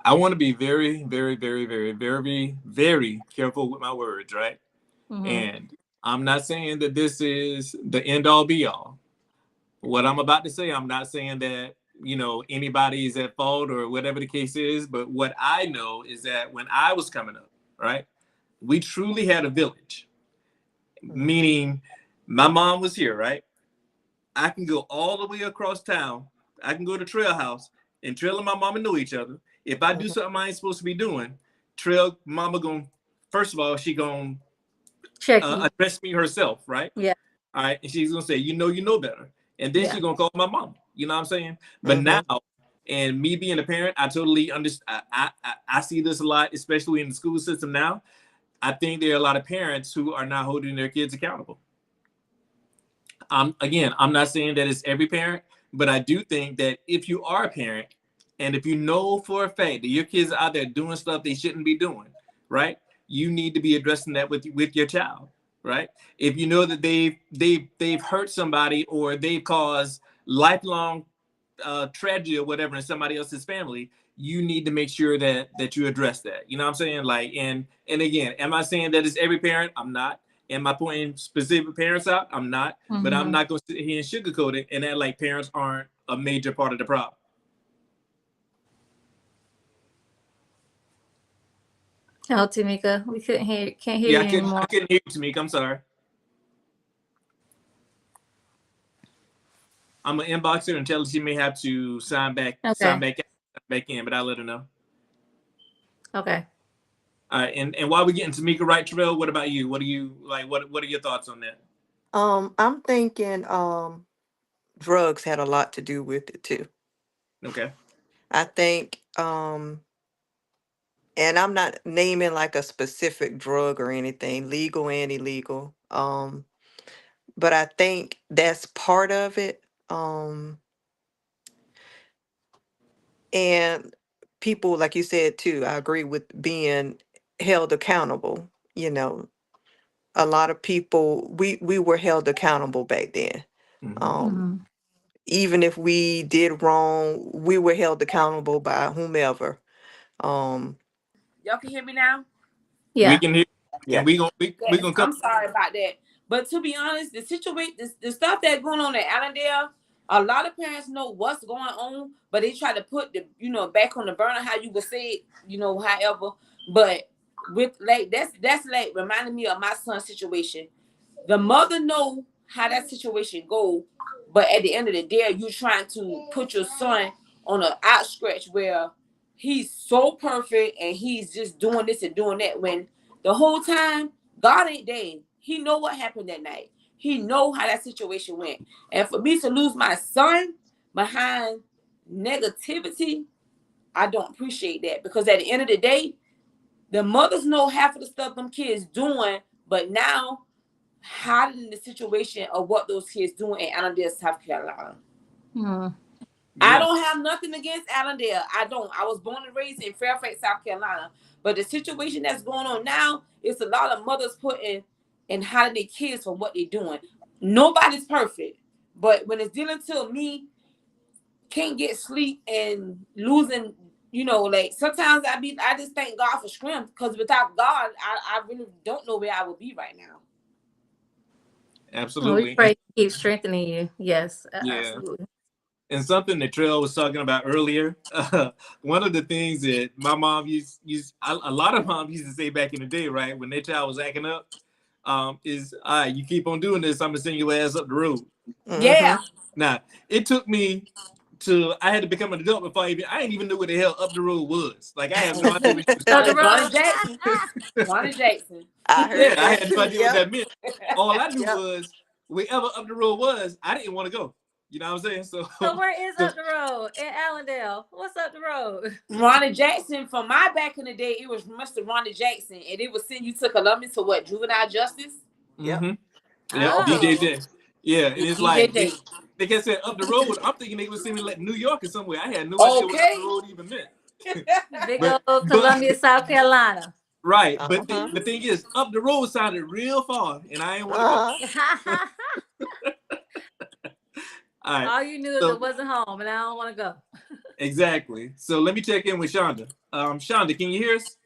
I want to be very, very, very, very, very, very careful with my words, right? Mm-hmm. And I'm not saying that this is the end all be all. What I'm about to say, I'm not saying that anybody is at fault or whatever the case is, but what I know is that when I was coming up, right, we truly had a village, meaning my mom was here, right? I can go all the way across town. I can go to Trail House, and Trail and my mama know each other. If I do Hmm. something I ain't supposed to be doing, Trail mama going first of all, she gonna Check you. address me herself, right? Yeah. All right, and she's gonna say, you know better, and then Yeah. she's gonna call my mom. You know what I'm saying? But now, Hmm. And me being a parent, I totally understand. I see this a lot, especially in the school system now. I think there are a lot of parents who are not holding their kids accountable. Again, I'm not saying that it's every parent, but I do think that if you are a parent and if you know for a fact that your kids are out there doing stuff they shouldn't be doing, right? You need to be addressing that with your child, right? If you know that they've hurt somebody or they've caused lifelong tragedy or whatever in somebody else's family, you need to make sure that you address that. You know what I'm saying? Like, and again, am I saying that it's every parent? I'm not. Am I pointing specific parents out? I'm not. But I'm not going to sit here and sugarcoat it and act like parents aren't a major part of the problem. Oh, Tamika, we can't hear Yeah, you I anymore. couldn't hear you, Tamika. I'm sorry. I'm gonna inbox her and tell her she may have to Okay. back in, but I'll let her know. Okay. All right, and while we're getting Tamika right, Terrell, what about you? What do you like? What are your thoughts on that? I'm thinking drugs had a lot to do with it too. Okay. I think and I'm not naming like a specific drug or anything, legal and illegal. But I think that's part of it. And people, like you said too, I agree with being held accountable. You know, a lot of people we were held accountable back then. Mm-hmm. Um, even if we did wrong, we were held accountable by whomever. Um, Y'all can hear me now? We Yeah. can hear, and yeah. we Yes, gonna come. I'm sorry about that. But to be honest, the situation, the stuff that's going on at Allendale, a lot of parents know what's going on, but they try to put the, back on the burner, how you would say it, however. But with like that's like reminding me of my son's situation. The mother know how that situation go, but at the end of the day, you trying to put your son on an outstretch where he's so perfect and he's just doing this and doing that when the whole time God ain't dead. He know what happened that night. He know how that situation went. And for me to lose my son behind negativity, I don't appreciate that because at the end of the day, the mothers know half of the stuff them kids doing, but now hiding the situation of what those kids doing in Allendale, South Carolina. I Yeah, don't have nothing against Allendale. I don't. I was born and raised in Fairfax, South Carolina. But the situation that's going on now, it's a lot of mothers putting and hiding their kids from what they're doing. Nobody's perfect. But when it's dealing to me, can't get sleep and losing, like sometimes I just thank God for strength because without God, I really don't know where I would be right now. Well, we absolutely. pray to keep strengthening you. Yes, Yeah. absolutely. And something that Trail was talking about earlier, one of the things that my mom used a lot of moms used to say back in the day, right, when their child was acting up, is, all right, you keep on doing this, I'm gonna send your ass up the road. Yeah. Mm-hmm. Now, it took me I had to become an adult before I didn't even know what the hell up the road was. Like, I have no idea what you was Up talking the Because about. Ronnie road. Jackson. Ronnie Jackson. I Yeah, heard I that had no too. idea what Yep. that meant. All I knew Yep. was wherever up the road was, I didn't want to go. You know what I'm saying? So, So where is so up the road in Allendale? What's up the road? Ronnie Jackson, from my back in the day, it was Mr. Ronnie Jackson. And it was send you to Columbus to what? Juvenile justice? Yep. mm-hmm. Yeah, Okay. Oh. DJJ. Yeah, and it's like DJJ. they kept saying up the road. I'm thinking they was sending me like New York or somewhere. I had no idea what up the Okay. road even meant. Big but old but Columbia, South Carolina. right. But Uh-huh. the thing is, up the road sounded real far, and I didn't want to go. Uh-huh. All right. All you knew is it So wasn't home, and I don't want to go. exactly. So let me check in with Shonda. Shonda, can you hear us?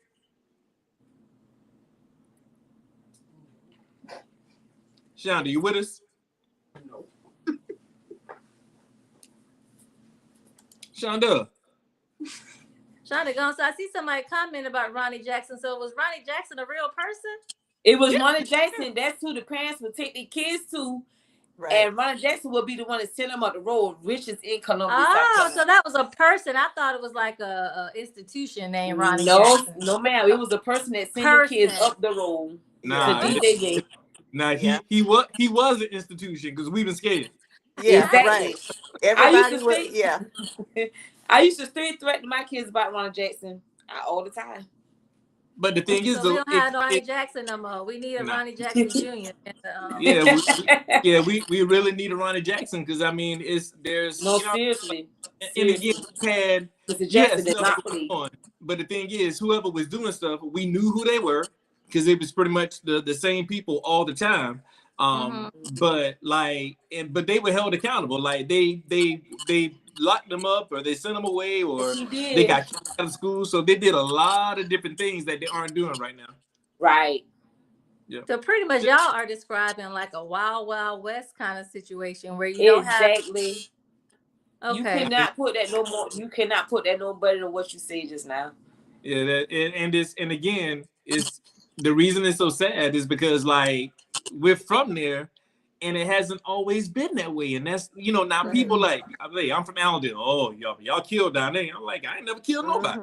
Shonda, you with us? Shonda. Shonda gone. So I see somebody comment about Ronnie Jackson. So was Ronnie Jackson a real person? It was Yeah. Ronnie Jackson. That's who the parents would take their kids to. Right. And Ronnie Jackson would be the one to send them up the road, which is in Columbia, South Oh, so Carolina. that was a person. I thought it was like a institution named Ronnie No, Jackson. no, ma'am. It was the person that sent them kids Person. up the road to Yeah. Nah, DJJ. nah. Yeah. He was an institution because we've been scared. Yeah. Exactly. Right. I used to Everybody was. stay. Yeah. I used to street threaten my kids about Ronald Jackson all the time. But the thing is, So we though, don't have no Ronnie Jackson no more. We need a nah. Ronnie Jackson Jr. Yeah, we really need a Ronnie Jackson, because I mean, there's, No, you know, seriously. and again, Seriously. we had, Mr. yes, Jackson did stuff not going play. on, but the thing is, whoever was doing stuff, we knew who they were, because it was pretty much the same people all the time. But like, but they were held accountable. Like they locked them up, or they sent them away, Yes, or he they did. got kicked out of school. So they did a lot of different things that they aren't doing right now. Right. Yeah. So pretty much y'all are describing like a wild, wild west kind of situation where you don't have. Exactly. You Okay. cannot put that no more. You cannot put that no better than what you said just now. Yeah, and again, it's the reason it's so sad is because like we're from there, and it hasn't always been that way. And that's, you know, now people like, hey, I'm from Allendale. Oh, y'all killed down there. I'm like, I ain't never killed nobody.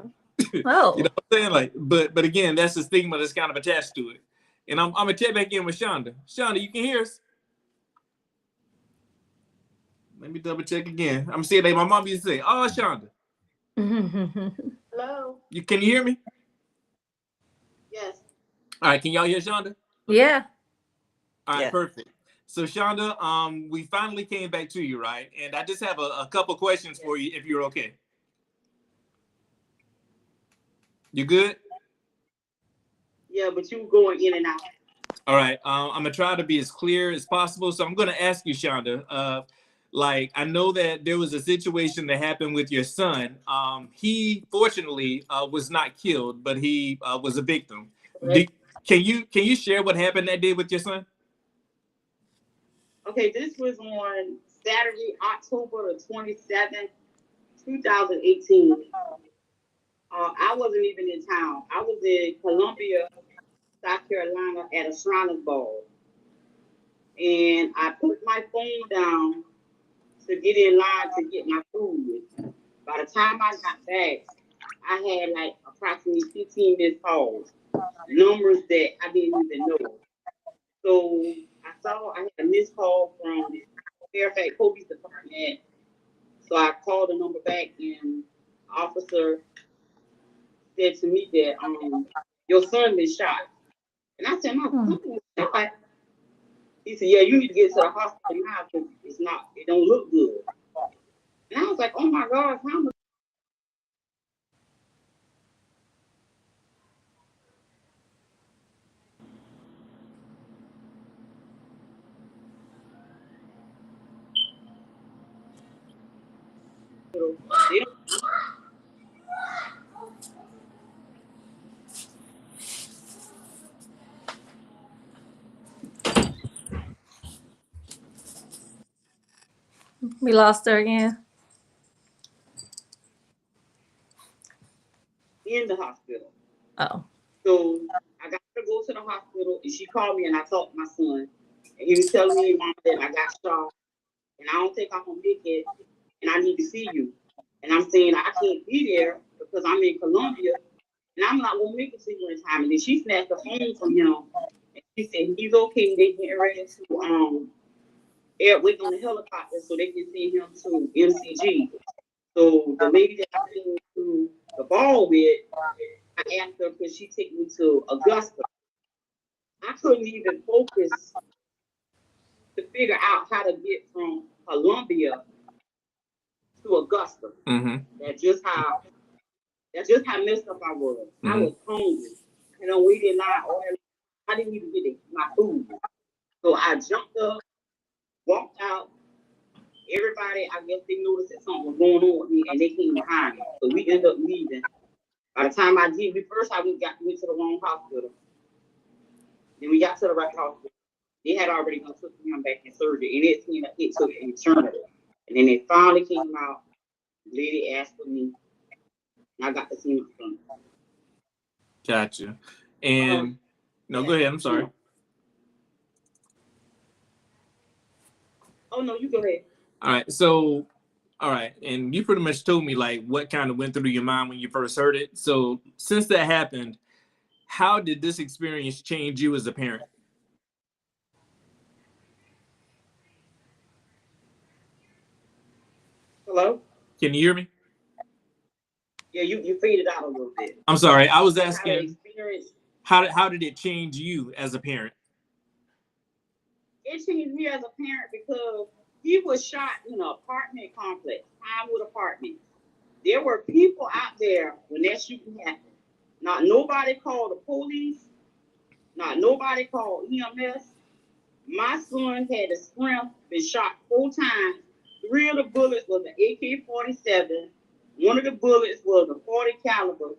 Oh. You know what I'm saying? Like, but again, that's the stigma that's kind of attached to it. And I'm gonna check back in with Shonda. Shonda, you can hear us? Let me double check again. I'm gonna say it like my mom used to say, oh, Shonda. Hello. Can you hear me? Yes. All right, can y'all hear Shonda? Yeah. All right, Yeah. perfect. So Shonda, we finally came back to you, right? And I just have a couple questions for you, if you're okay. You good? Yeah, but you going in and out. All right. I'm gonna try to be as clear as possible. So I'm gonna ask you, Shonda. Like, I know that there was a situation that happened with your son. He fortunately was not killed, but he was a victim. Correct. Can you share what happened that day with your son? Okay, this was on Saturday, October the 27th, 2018. I wasn't even in town. I was in Columbia, South Carolina at a Shriners Ball. And I put my phone down to get in line to get my food. By the time I got back, I had like approximately 15 missed calls, numbers that I didn't even know. So I saw I had a missed call from Fairfax Police Department. So I called the number back, and the officer said to me that your son been shot. And I said, my son was shot. He said, yeah, you need to get to the hospital now because it don't look good. And I was like, oh my God, how much? They don't. We lost her again. In the hospital. Oh. So I got to go to the hospital, and she called me, and I talked to my son, and he was telling me, Mom, that I got shot, and I don't think I'm gonna make it, and I need to see you. And I'm saying I can't be there because I'm in Columbia, and I'm not gonna make it to you in time. And then she snatched the phone from him, and she said he's okay. They getting ready to wait on the helicopter so they can send him to MCG. So the lady that I came to the ball with, I asked her, could she take me to Augusta? I couldn't even focus to figure out how to get from Columbia to Augusta. Mm-hmm. That's just how messed up I was. Mm-hmm. I was hungry. We didn't lie. I didn't even get my food. So I jumped up, walked out. Everybody, I guess they noticed that something was going on with me, and they came behind me. So we ended up leaving. By the time I did, went to the wrong hospital. Then we got to the right hospital. They had already gone took him back in surgery, and it seemed like it took an eternity. And then they finally came out. The lady asked for me, and I got to see my son. Gotcha. And no, go ahead. I'm sorry. Oh no, you go ahead. All right. So, all right, and you pretty much told me like what kind of went through your mind when you first heard it. So, since that happened, how did this experience change you as a parent? Hello? Can you hear me? Yeah, you faded out a little bit. I'm sorry. I was Had an asking experience. how did it change you as a parent? It changed me as a parent because he was shot in an apartment complex, Pinewood Apartments. There were people out there when that shooting happened. Not nobody called the police. Not nobody called EMS. My son had a strength, been shot 4 times. 3 of the bullets was an AK-47. One of the bullets was a 40 caliber.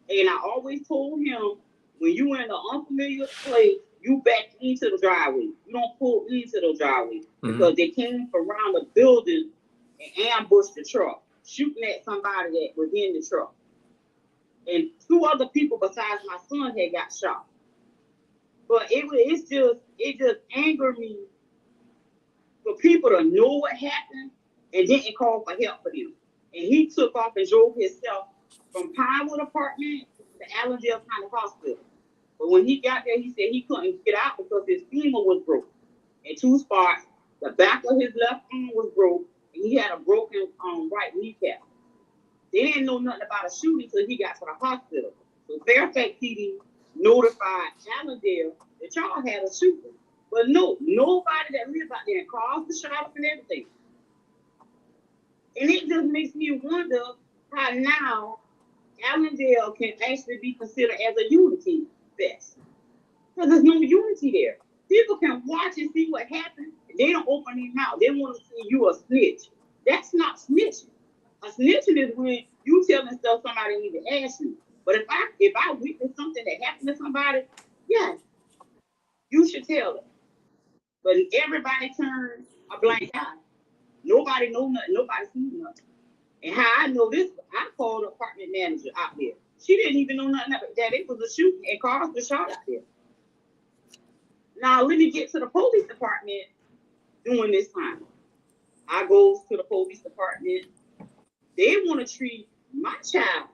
And I always told him, when you in an unfamiliar place, you back into the driveway. You don't pull into the driveway because they came from around the building and ambushed the truck, shooting at somebody that was in the truck. And 2 other people besides my son had got shot. But it just angered me for people to know what happened and didn't call for help for them. And he took off and drove himself from Pinewood Apartment to Allendale County Hospital. But when he got there, he said he couldn't get out because his femur was broken in 2 spots. The back of his left arm was broke, and he had a broken right kneecap. They didn't know nothing about a shooting until he got to the hospital. So Fairfax PD notified Allendale that y'all had a shooting. But no, nobody that lives out there calls the shot and everything. And it just makes me wonder how now Allendale can actually be considered as a unity fest. Because there's no unity there. People can watch and see what happened. They don't open their mouth. They want to see you a snitch. That's not snitching. A snitching is when you telling stuff somebody need to ask you. But if I witness something that happened to somebody, yeah, you should tell it. But everybody turns a blind eye. Nobody know nothing. Nobody sees nothing. And how I know this, I called the apartment manager out there. She didn't even know nothing about that. It was a shooting and cars were shot out there. Now let me get to the police department during this time. I goes to the police department. They want to treat my child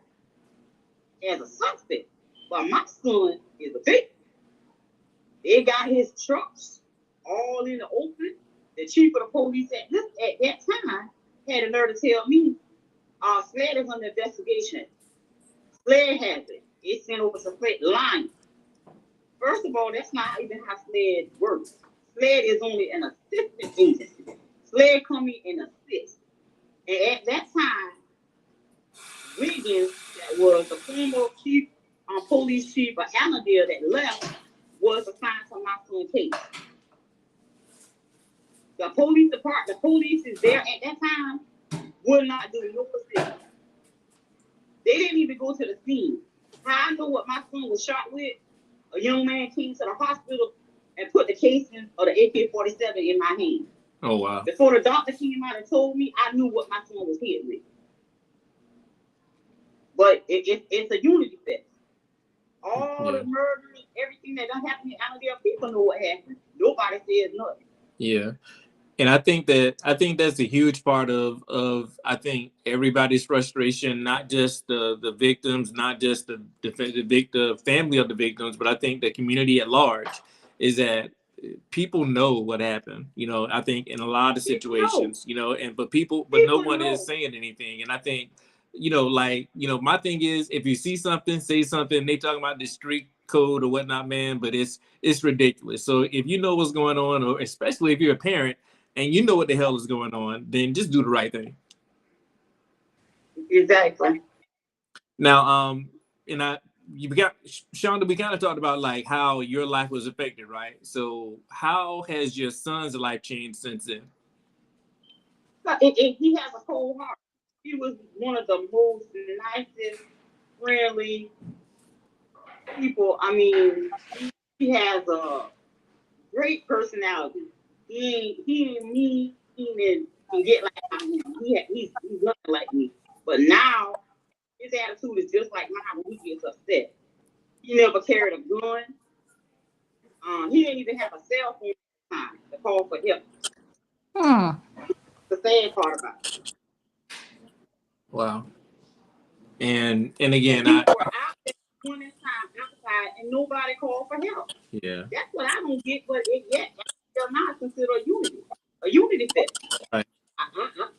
as a suspect, but my son is a victim. They got his trucks all in the open. The chief of the police at that time had a nerve to tell me, SLED is under investigation. SLED has it. It's sent over to SLED lying. First of all, that's not even how SLED works. SLED is only an assistant agency. SLED come in and assist. And at that time, Wiggins, that was the former chief, police chief of Allendale that left, was assigned to my son's case. The police department, the police is there at that time, would not do no assistance. They didn't even go to the scene. How I know what my son was shot with, a young man came to the hospital and put the casing of the AK-47 in my hand. Oh, wow. Before the doctor came out and told me, I knew what my son was hit with. But it's a unity fest. All the murders, everything that done happened in Allendale, people know what happened. Nobody says nothing. Yeah. And I think that's a huge part of I think everybody's frustration, not just the victims, not just the family of the victims, but I think the community at large, is that people know what happened. You know, I think in a lot of situations, you know, but no one is saying anything. And I think, you know, like, you know, my thing is, if you see something, say something. They talking about the street code or whatnot, man, but it's ridiculous. So if you know what's going on, or especially if you're a parent and you know what the hell is going on, then just do the right thing. Exactly. Now, and Shonda, we kind of talked about like how your life was affected, right? So how has your son's life changed since then? He has a cold heart. He was one of the most nicest, friendly people. I mean, he has a great personality. He ain't mean and get like I am. He's nothing like me. But now his attitude is just like mine when he gets upset. He never carried a gun. He didn't even have a cell phone at the time to call for help. The sad part about it. Wow. And again, people were out there doing this time outside and nobody called for help. Yeah. That's what I don't get, but yet they're not considered a unity fest. Right. I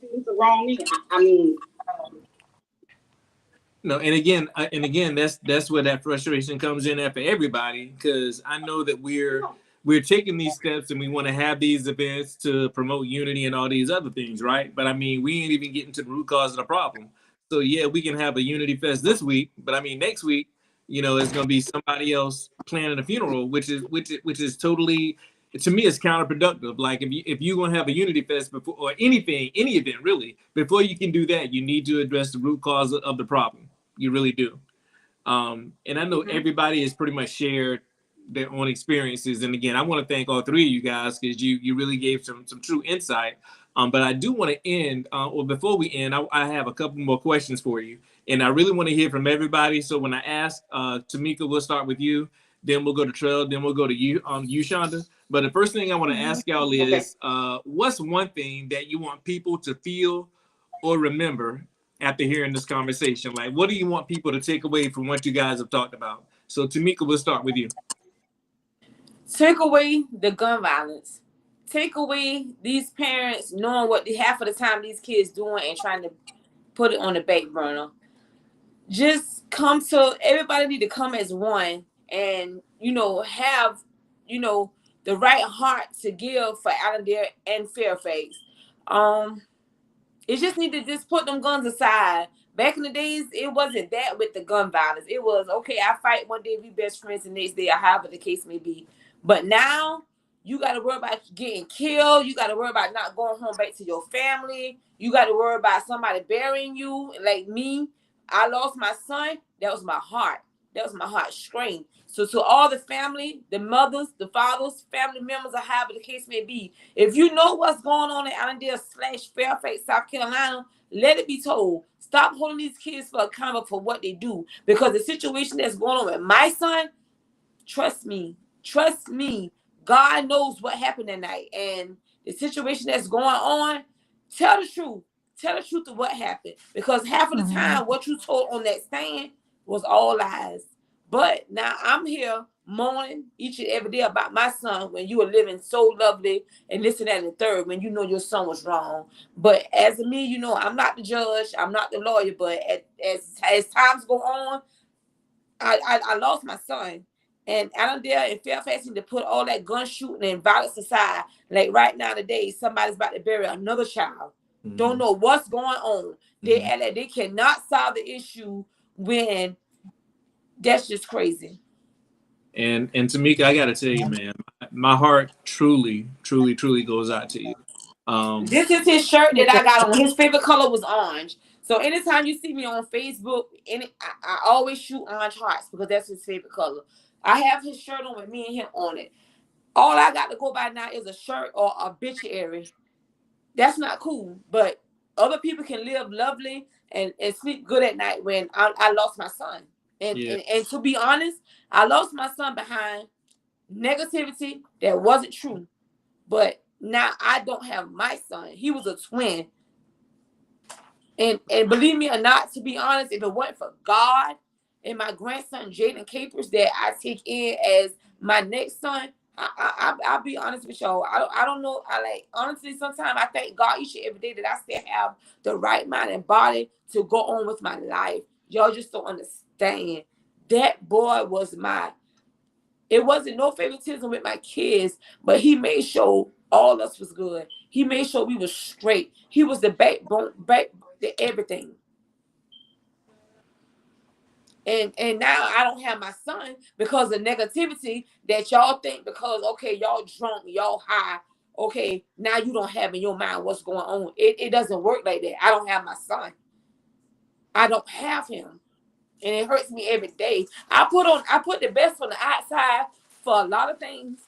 think it's the wrong thing. I mean, No, and again, that's where that frustration comes in at for everybody, because I know that we're taking these steps and we want to have these events to promote unity and all these other things, right? But I mean, we ain't even getting to the root cause of the problem. So yeah, we can have a unity fest this week, but I mean, next week, it's going to be somebody else planning a funeral, which is totally, to me, it's counterproductive. Like if you're going to have a unity fest before, or anything, any event really, before you can do that, you need to address the root cause of the problem. You really do. And I know everybody has pretty much shared their own experiences. And again, I want to thank all three of you guys, because you really gave some true insight. But I do want to end, or before we end, I have a couple more questions for you. And I really want to hear from everybody. So when I ask, Tamika, we'll start with you. Then we'll go to Trell. Then we'll go to you, Shonda. But the first thing I want to ask y'all is, what's one thing that you want people to feel or remember after hearing this conversation? Like, what do you want people to take away from what you guys have talked about? So, Tamika, we'll start with you. Take away the gun violence. Take away these parents knowing what half of the time these kids doing and trying to put it on the back burner. Just everybody need to come as one, and have the right heart to give for Allendale and Fairfax. It just need to just put them guns aside. Back in the days, it wasn't that with the gun violence. It was, okay, I fight one day, we best friends, the next day, or however the case may be. But now, you got to worry about getting killed. You got to worry about not going home back to your family. You got to worry about somebody burying you. Like me, I lost my son. That was my heart. That was my heart strained. So to all the family, the mothers, the fathers, family members, or however the case may be, if you know what's going on in Allendale / Fairfax, South Carolina, let it be told. Stop holding these kids for accountable for what they do. Because the situation that's going on with my son, trust me, God knows what happened that night. And the situation that's going on, tell the truth. Tell the truth of what happened. Because half of the time, what you told on that stand was all lies. But now I'm here mourning each and every day about my son when you were living so lovely and this and that and the third, when you know your son was wrong. But as me, I'm not the judge, I'm not the lawyer, but as times go on, I lost my son. And Allendale and Fairfax need to put all that gun shooting and violence aside. Like right now today, somebody's about to bury another child. Don't know what's going on. They cannot solve the issue when that's just crazy. And Tamika, I gotta tell you, man, my heart truly goes out to you. This is his shirt that I got on. His favorite color was orange. So anytime you see me on Facebook, I always shoot orange hearts because that's his favorite color. I have his shirt on with me and him on it. All I got to go by now is a shirt or a obituary. That's not cool. But other people can live lovely and sleep good at night when I lost my son. And to be honest, I lost my son behind negativity that wasn't true. But now I don't have my son. He was a twin. And believe me or not, to be honest, if it wasn't for God and my grandson Jaden Capers that I take in as my next son, I'll be honest with y'all. I don't know. Honestly, sometimes I thank God each and every day that I still have the right mind and body to go on with my life. Y'all just don't understand. That boy was it wasn't no favoritism with my kids, but he made sure all of us was good. He made sure we was straight. He was the backbone, the everything. And now I don't have my son because of negativity that y'all think because, okay, y'all drunk, y'all high, okay, now you don't have in your mind what's going on. It doesn't work like that. I don't have my son. I don't have him. And it hurts me every day. I put the best on the outside for a lot of things.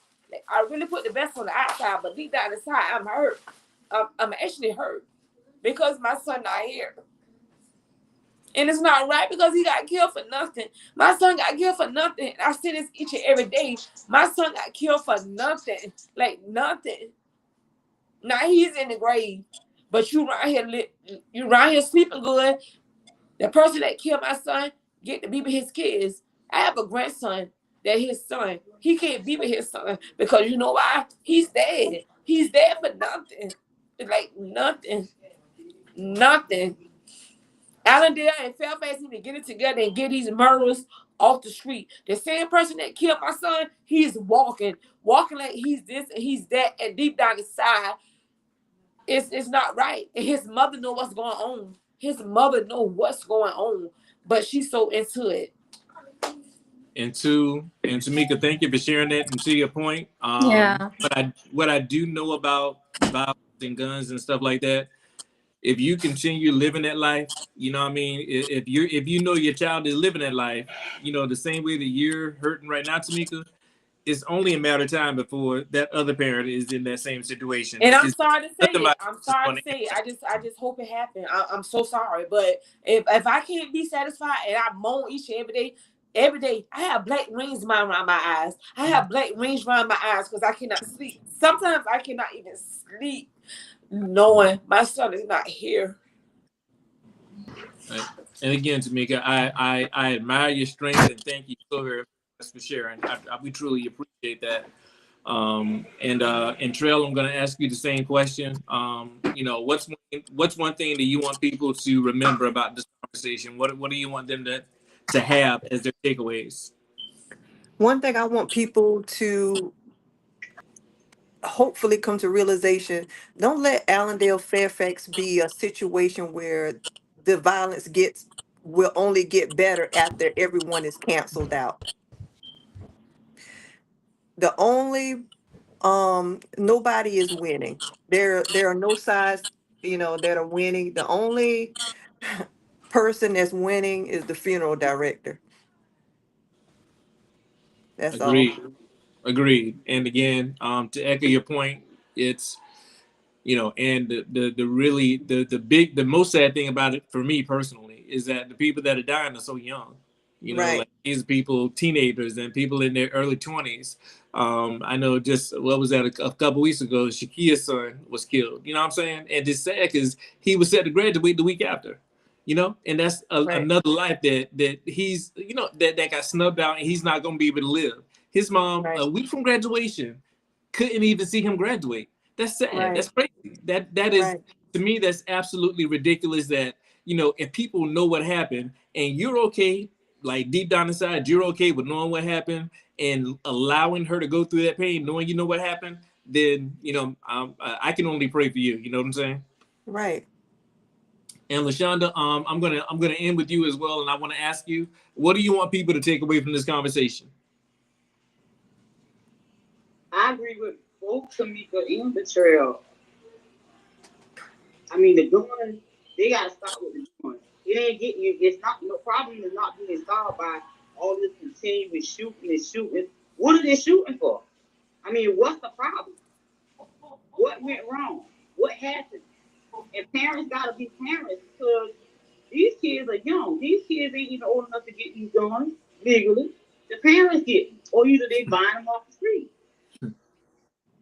I really put the best on the outside, but deep down inside, I'm hurt. I'm actually hurt because my son not here. And it's not right because he got killed for nothing. My son got killed for nothing. I see this each and every day. My son got killed for nothing. Like nothing. Now he's in the grave. But you around here sleeping good. The person that killed my son get to be with his kids. I have a grandson that his son, he can't be with his son because you know why? He's dead. He's dead for nothing. Like nothing. Nothing. Allendale and Fairfax need to get it together and get these murderers off the street. The same person that killed my son, he's walking like he's this and he's that, and deep down inside, it's not right. And his mother know what's going on. His mother know what's going on, but she's so into it. And Tamika, thank you for sharing that. And to your point, Yeah. what I do know about violence and guns and stuff like that, if you continue living that life, you know what I mean? If you know your child is living that life, you know, the same way that you're hurting right now, Tamika, it's only a matter of time before that other parent is in that same situation. And I'm It's sorry to say nothing it. like I'm it's sorry going to to say it. end. I just hope it happened. I'm so sorry, but if I can't be satisfied and I moan each and every day, I have black rings around my eyes. I have black rings around my eyes because I cannot sleep. Sometimes I cannot even sleep knowing my son is not here. Right. And again, Tamika, I admire your strength and thank you so very much for sharing. We truly appreciate that. And Trail, I'm going to ask you the same question. You know, what's one thing that you want people to remember about this conversation? What do you want them to have as their takeaways? One thing I want people to hopefully come to realization, don't let Allendale Fairfax be a situation where the violence will only get better after everyone is canceled out. The only nobody is winning. There are no sides, that are winning. The only person that's winning is the funeral director. That's all. Agreed. Agreed. And again, to echo your point, it's you know, and the really the most sad thing about it for me personally is that the people that are dying are so young. You know, Right, like these people, teenagers and people in their early 20s. I know just what was that a couple weeks ago, Shakia's son was killed. You know what I'm saying? And it's sad because he was set to graduate the week after. You know, and that's right, another life that he's that got snubbed out and he's not gonna be able to live. His mom, right, a week from graduation, couldn't even see him graduate. That's sad. right, That's crazy. That is right, to me that's absolutely ridiculous. That if people know what happened and you're okay, like deep down inside, you're okay with knowing what happened and allowing her to go through that pain, knowing you know what happened, then I can only pray for you. You know what I'm saying? right. And Lashonda, I'm gonna end with you as well, and I want to ask you, what do you want people to take away from this conversation? I agree with both Tamika and Betrayal. I mean, the gun, they got to stop with the gun. It ain't getting you. It's not, no problem is not being solved by all this continuous shooting and shooting. What are they shooting for? I mean, what's the problem? What went wrong? What happened? And parents got to be parents because these kids are young. These kids ain't even old enough to get these guns legally. The parents get them, or either they buying them off the street.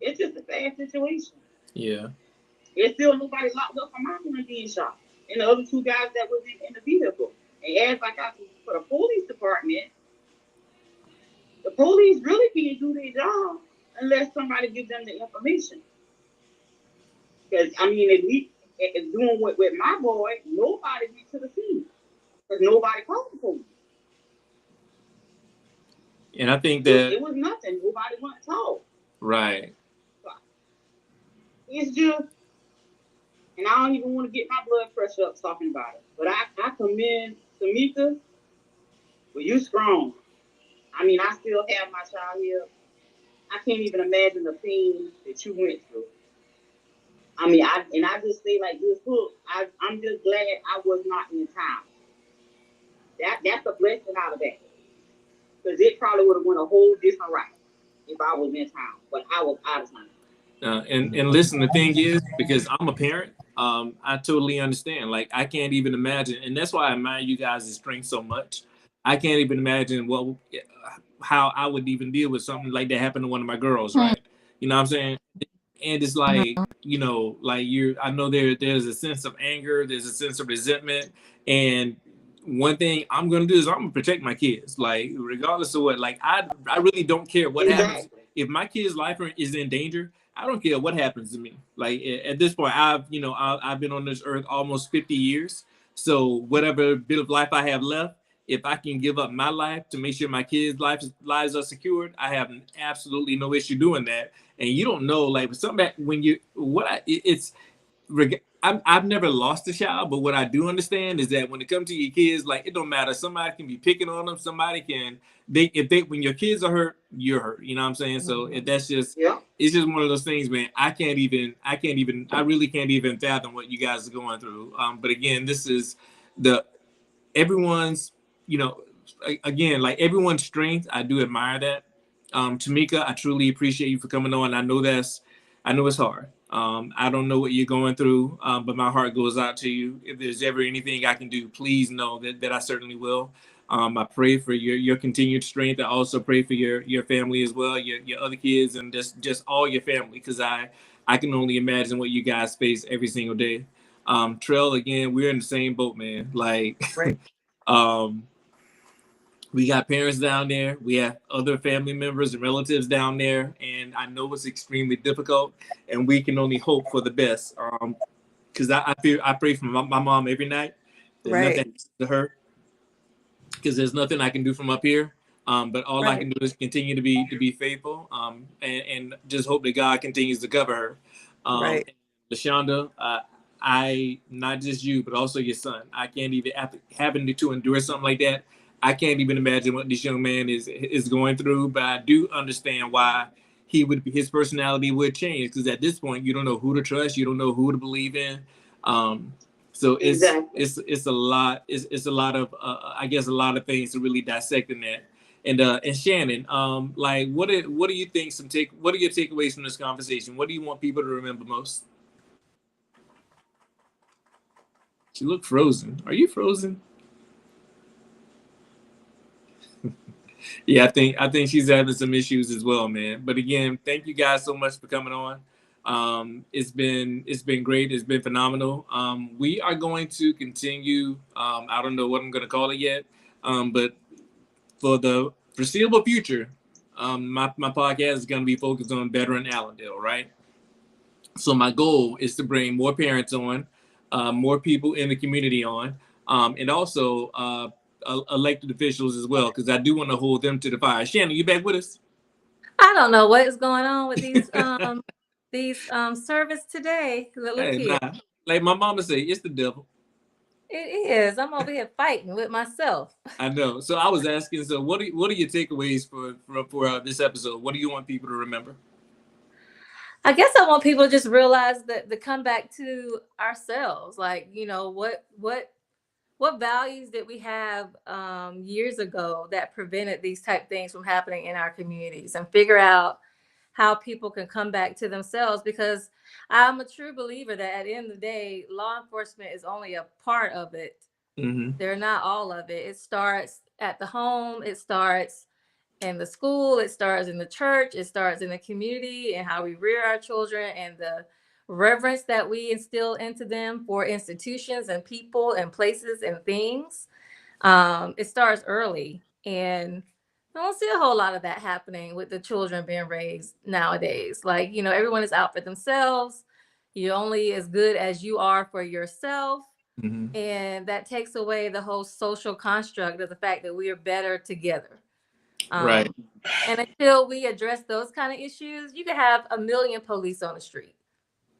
It's just a bad situation. Yeah, There's still nobody locked up for my son being shot. And the other two guys that was in the vehicle. And as I got for the police department, the police really can't do their job unless somebody gives them the information. Because, I mean, at least doing with my boy, nobody went to the scene. Because nobody called the police. and I think It that was nothing. Nobody wanted to talk. right. So it's just, and I don't even want to get my blood pressure up talking about it. But I commend Tamika. Well, you strong. I mean, I still have my child here. I can't even imagine the pain that you went through. I mean, I just say like this, look, I'm just glad I was not in town. That's a blessing out of that. Because it probably would have went a whole different route if I was in town. But I was out of town. And listen, the thing is, because I'm a parent, I totally understand. Like I can't even imagine, and that's why I admire you guys' strength so much. I can't even imagine how I would even deal with something like that happen to one of my girls, right? You know what I'm saying? And it's like like I know there's a sense of anger, there's a sense of resentment, and one thing I'm gonna do is I'm gonna protect my kids, like regardless of what. Like I really don't care what happens. Exactly. If my kid's life is in danger, I don't care what happens to me. Like at this point, I've been on this earth almost 50 years, So whatever bit of life I have left, if I can give up my life to make sure my kids' lives are secured, I have absolutely no issue doing that. And you don't know, like something when you what I, it's I've never lost a child, but what I do understand is that when it comes to your kids, like it don't matter. Somebody can be picking on them. Somebody can when your kids are hurt, you're hurt. You know what I'm saying? So that's just it's just one of those things, man. I really can't even fathom what you guys are going through. But again, this is the everyone's, you know, again, like everyone's strength. I do admire that. Tamika, I truly appreciate you for coming on. I know it's hard. I don't know what you're going through, but my heart goes out to you. If there's ever anything I can do, please know that I certainly will. I pray for your continued strength. I also pray for your family as well, your other kids, and just all your family, because I can only imagine what you guys face every single day. Trell, again, we're in the same boat, man. Like, Right. um, we got parents down there. We have other family members and relatives down there, and I know it's extremely difficult. And we can only hope for the best. Because I pray for my mom every night that nothing Right. happens to her, because there's nothing I can do from up here. But all I Right. can do is continue to be faithful, and just hope that God continues to cover her. Right. Lashonda, I not just you, but also your son. I can't even having to endure something like that. I can't even imagine what this young man is going through. But I do understand why his personality would change, because at this point you don't know who to trust, you don't know who to believe in. Um, so it's a lot. It's a lot of I guess a lot of things to really dissect in that. And Shannon, like what do you think what are your takeaways from this conversation? What do you want people to remember most? She looked frozen. Are you frozen? Yeah, I think she's having some issues as well, man. But again, thank you guys so much for coming on. It's been great. It's been phenomenal. We are going to continue. I don't know what I'm going to call it yet, but for the foreseeable future, my podcast is going to be focused on veteran Allendale, right? So my goal is to bring more parents on, more people in the community on, and also elected officials as well, because I do want to hold them to the fire. Shannon, you back with us? I don't know what is going on with these service today. Look Hey, here. nah. Like my mama say, it's the devil. It is. I'm over here fighting with myself. I know. So I was asking. So what are your takeaways for this episode? What do you want people to remember? I guess I want people to just realize that to come back to ourselves. Like, what values did we have years ago that prevented these type things from happening in our communities, and figure out how people can come back to themselves, because I'm a true believer that at the end of the day, law enforcement is only a part of it. Mm-hmm. They're not all of it. It starts at the home, it starts in the school, it starts in the church, it starts in the community, and how we rear our children, and the reverence that we instill into them for institutions and people and places and things. It starts early, and I don't see a whole lot of that happening with the children being raised nowadays. Like, everyone is out for themselves. You're only as good as you are for yourself. Mm-hmm. And that takes away the whole social construct of the fact that we are better together. Right. Um, and until we address those kind of issues, you can have a million police on the street,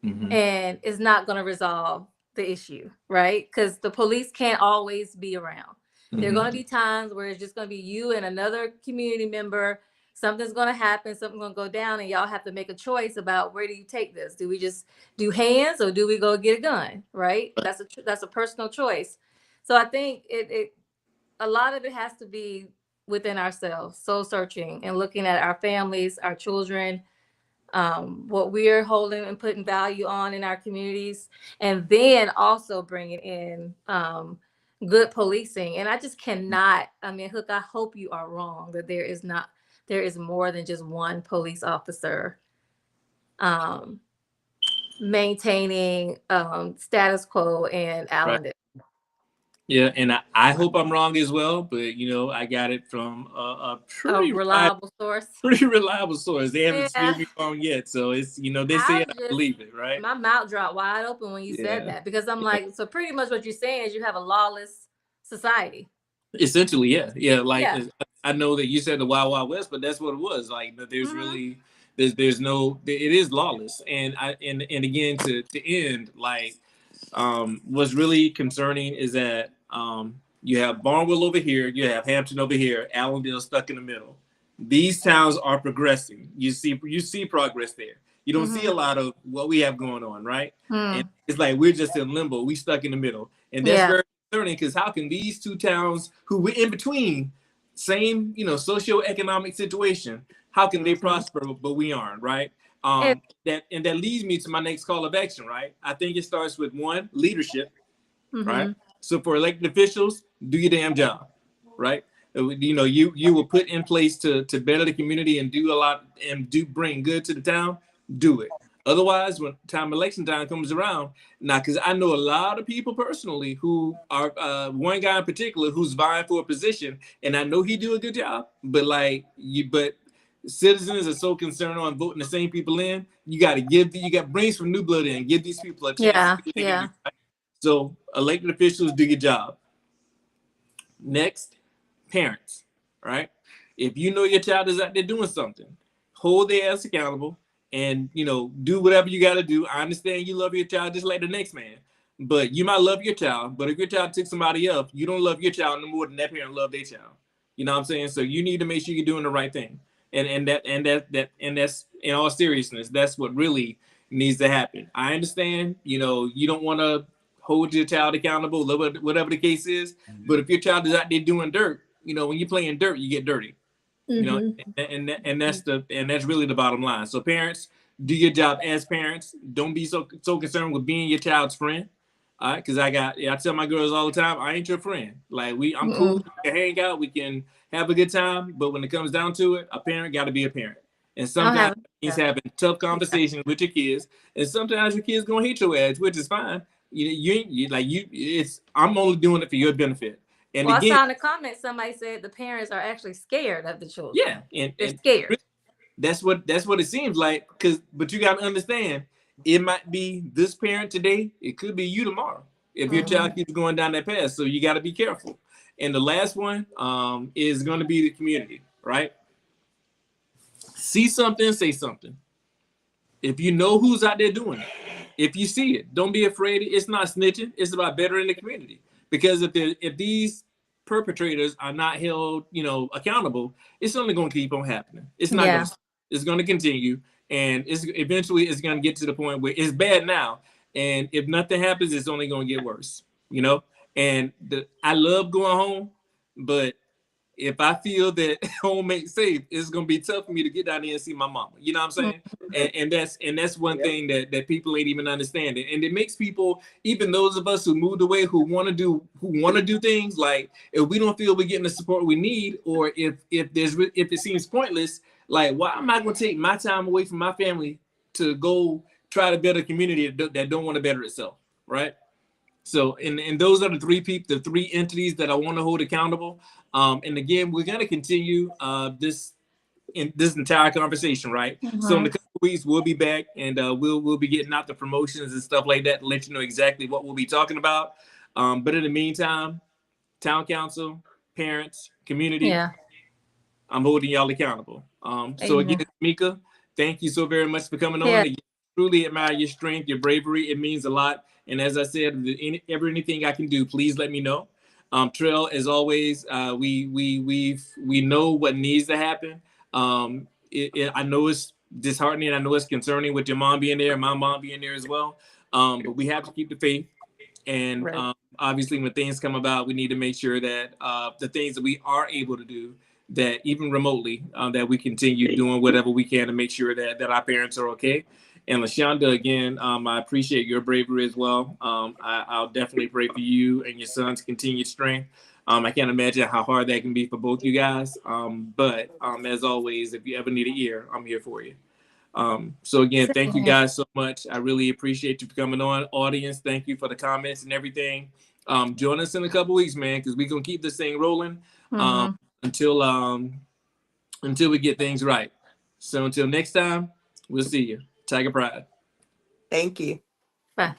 Mm-hmm. and it's not going to resolve the issue, right? Because the police can't always be around. There are Mm-hmm. going to be times where it's just going to be you and another community member. Something's going to happen, something's going to go down, and y'all have to make a choice about, where do you take this? Do we just do hands, or do we go get a gun? Right? That's a personal choice. So I think it a lot of it has to be within ourselves, soul searching, and looking at our families, our children, what we're holding and putting value on in our communities, and then also bringing in good policing. And I just cannot. I mean, Hook, I hope you are wrong, that there is more than just one police officer um, maintaining status quo in Right. Allendale. Yeah, and I hope I'm wrong as well, but I got it from a A reliable source. pretty reliable source. They haven't Yeah. steered me wrong yet, so it's they say I it, I just believe it, right? my mouth dropped wide open when you said Yeah, that, because I'm yeah. like, so pretty much what you're saying is you have a lawless society. Essentially, yeah, yeah. Like Yeah. I know that you said the Wild Wild West, but that's what it was. Like there's Hmm. really there's no it is lawless, and and again to end like what's really concerning is that you have Barnwell over here, you have Hampton over here, Allendale stuck in the middle. These towns are progressing. You see progress there. You don't see Hmm. a lot of what we have going on, right? And Mm. it's like we're just in limbo. We stuck in the middle, and that's Yeah. very concerning because how can these two towns who were in between, same socioeconomic situation, how can they Hmm. prosper but we aren't, right? And, That leads me to my next call of action, right? I think it starts with one, leadership, right? hmm. So for elected officials, do your damn job, right? You will put in place to better the community and do a lot and do bring good to the town. Do it. Otherwise, when election time comes around, now because I know a lot of people personally who are one guy in particular who's vying for a position, and I know he do a good job, but but citizens are so concerned on voting the same people in. You got to you got bring some new blood in, give these people a chance to yeah. see what they can do. Yeah. Right? So elected officials do your job. Next, parents, right? If you know your child is out there doing something, hold their ass accountable and do whatever you got to do. I understand you love your child just like the next man, but you might love your child, but if your child took somebody else, you don't love your child no more than that parent loved their child. You know what I'm saying? So you need to make sure you're doing the right thing, and that's in all seriousness, that's what really needs to happen. I understand, you don't want to hold your child accountable, whatever the case is. But if your child is out there doing dirt, when you play in dirt, you get dirty. Hmm. And that's really the bottom line. So parents, do your job as parents. Don't be so concerned with being your child's friend. All right, because I tell my girls all the time, I ain't your friend. Like I'm cool, Mm-mm. we can hang out, we can have a good time, but when it comes down to it, a parent got to be a parent. And I don't sometimes have. it means Yeah. having tough Yeah. conversations with your kids, and sometimes your kids gonna hate your ass, which is fine. It's I'm only doing it for your benefit. And Well, I again, saw in the comments somebody said the parents are actually scared of the children. yeah, and They're scared. that's what it seems like. But you got to understand, it might be this parent today, it could be you tomorrow if your Hmm. child keeps going down that path. So you got to be careful. And the last one is going to be the community, right? See something, say something. If you know who's out there doing it, if you see it, don't be afraid. It's not snitching. It's about bettering the community. Because if these perpetrators are not held, accountable, it's only going to keep on happening. It's not going Yeah. to. It's going to continue, and it's going to get to the point where it's bad now, and if nothing happens, it's only going to get worse. You know. And I love going home, but if I feel that home ain't safe, it's gonna be tough for me to get down there and see my mama. You know what I'm saying? And that's one thing that people ain't even understanding. And it makes people, even those of us who moved away who want to do things, like if we don't feel we're getting the support we need, or if it seems pointless, like why am I gonna take my time away from my family to go try to better a community that don't want to better itself, right? So, and those are the three entities that I want to hold accountable. And again, we're going to continue this entire conversation, right? So in Hmm. a couple of weeks, we'll be back, and we'll be getting out the promotions and stuff like that to let you know exactly what we'll be talking about. But in the meantime, town council, parents, community, Yeah. I'm holding y'all accountable. So Amen. again, Mika, thank you so very much for coming on. Yeah. Again, truly admire your strength, your bravery. It means a lot. And as I said, anything I can do, please let me know. Trail, as always, we know what needs to happen. I know it's disheartening. I know it's concerning with your mom being there, my mom being there as well. But we have to keep the faith. And Right. obviously, when things come about, we need to make sure that the things that we are able to do, that even remotely, that we continue doing whatever we can to make sure that our parents are okay. And LaShonda, again, I appreciate your bravery as well. I'll definitely pray for you and your son's continued strength. I can't imagine how hard that can be for both you guys. But as always, if you ever need an ear, I'm here for you. So again, thank you Same. guys so much. I really appreciate you coming on. Audience, thank you for the comments and everything. Join us in a couple weeks, man, because we're gonna keep this thing rolling until we get things right. So until next time, we'll see you. Tiger Pride. Thank you. Bye.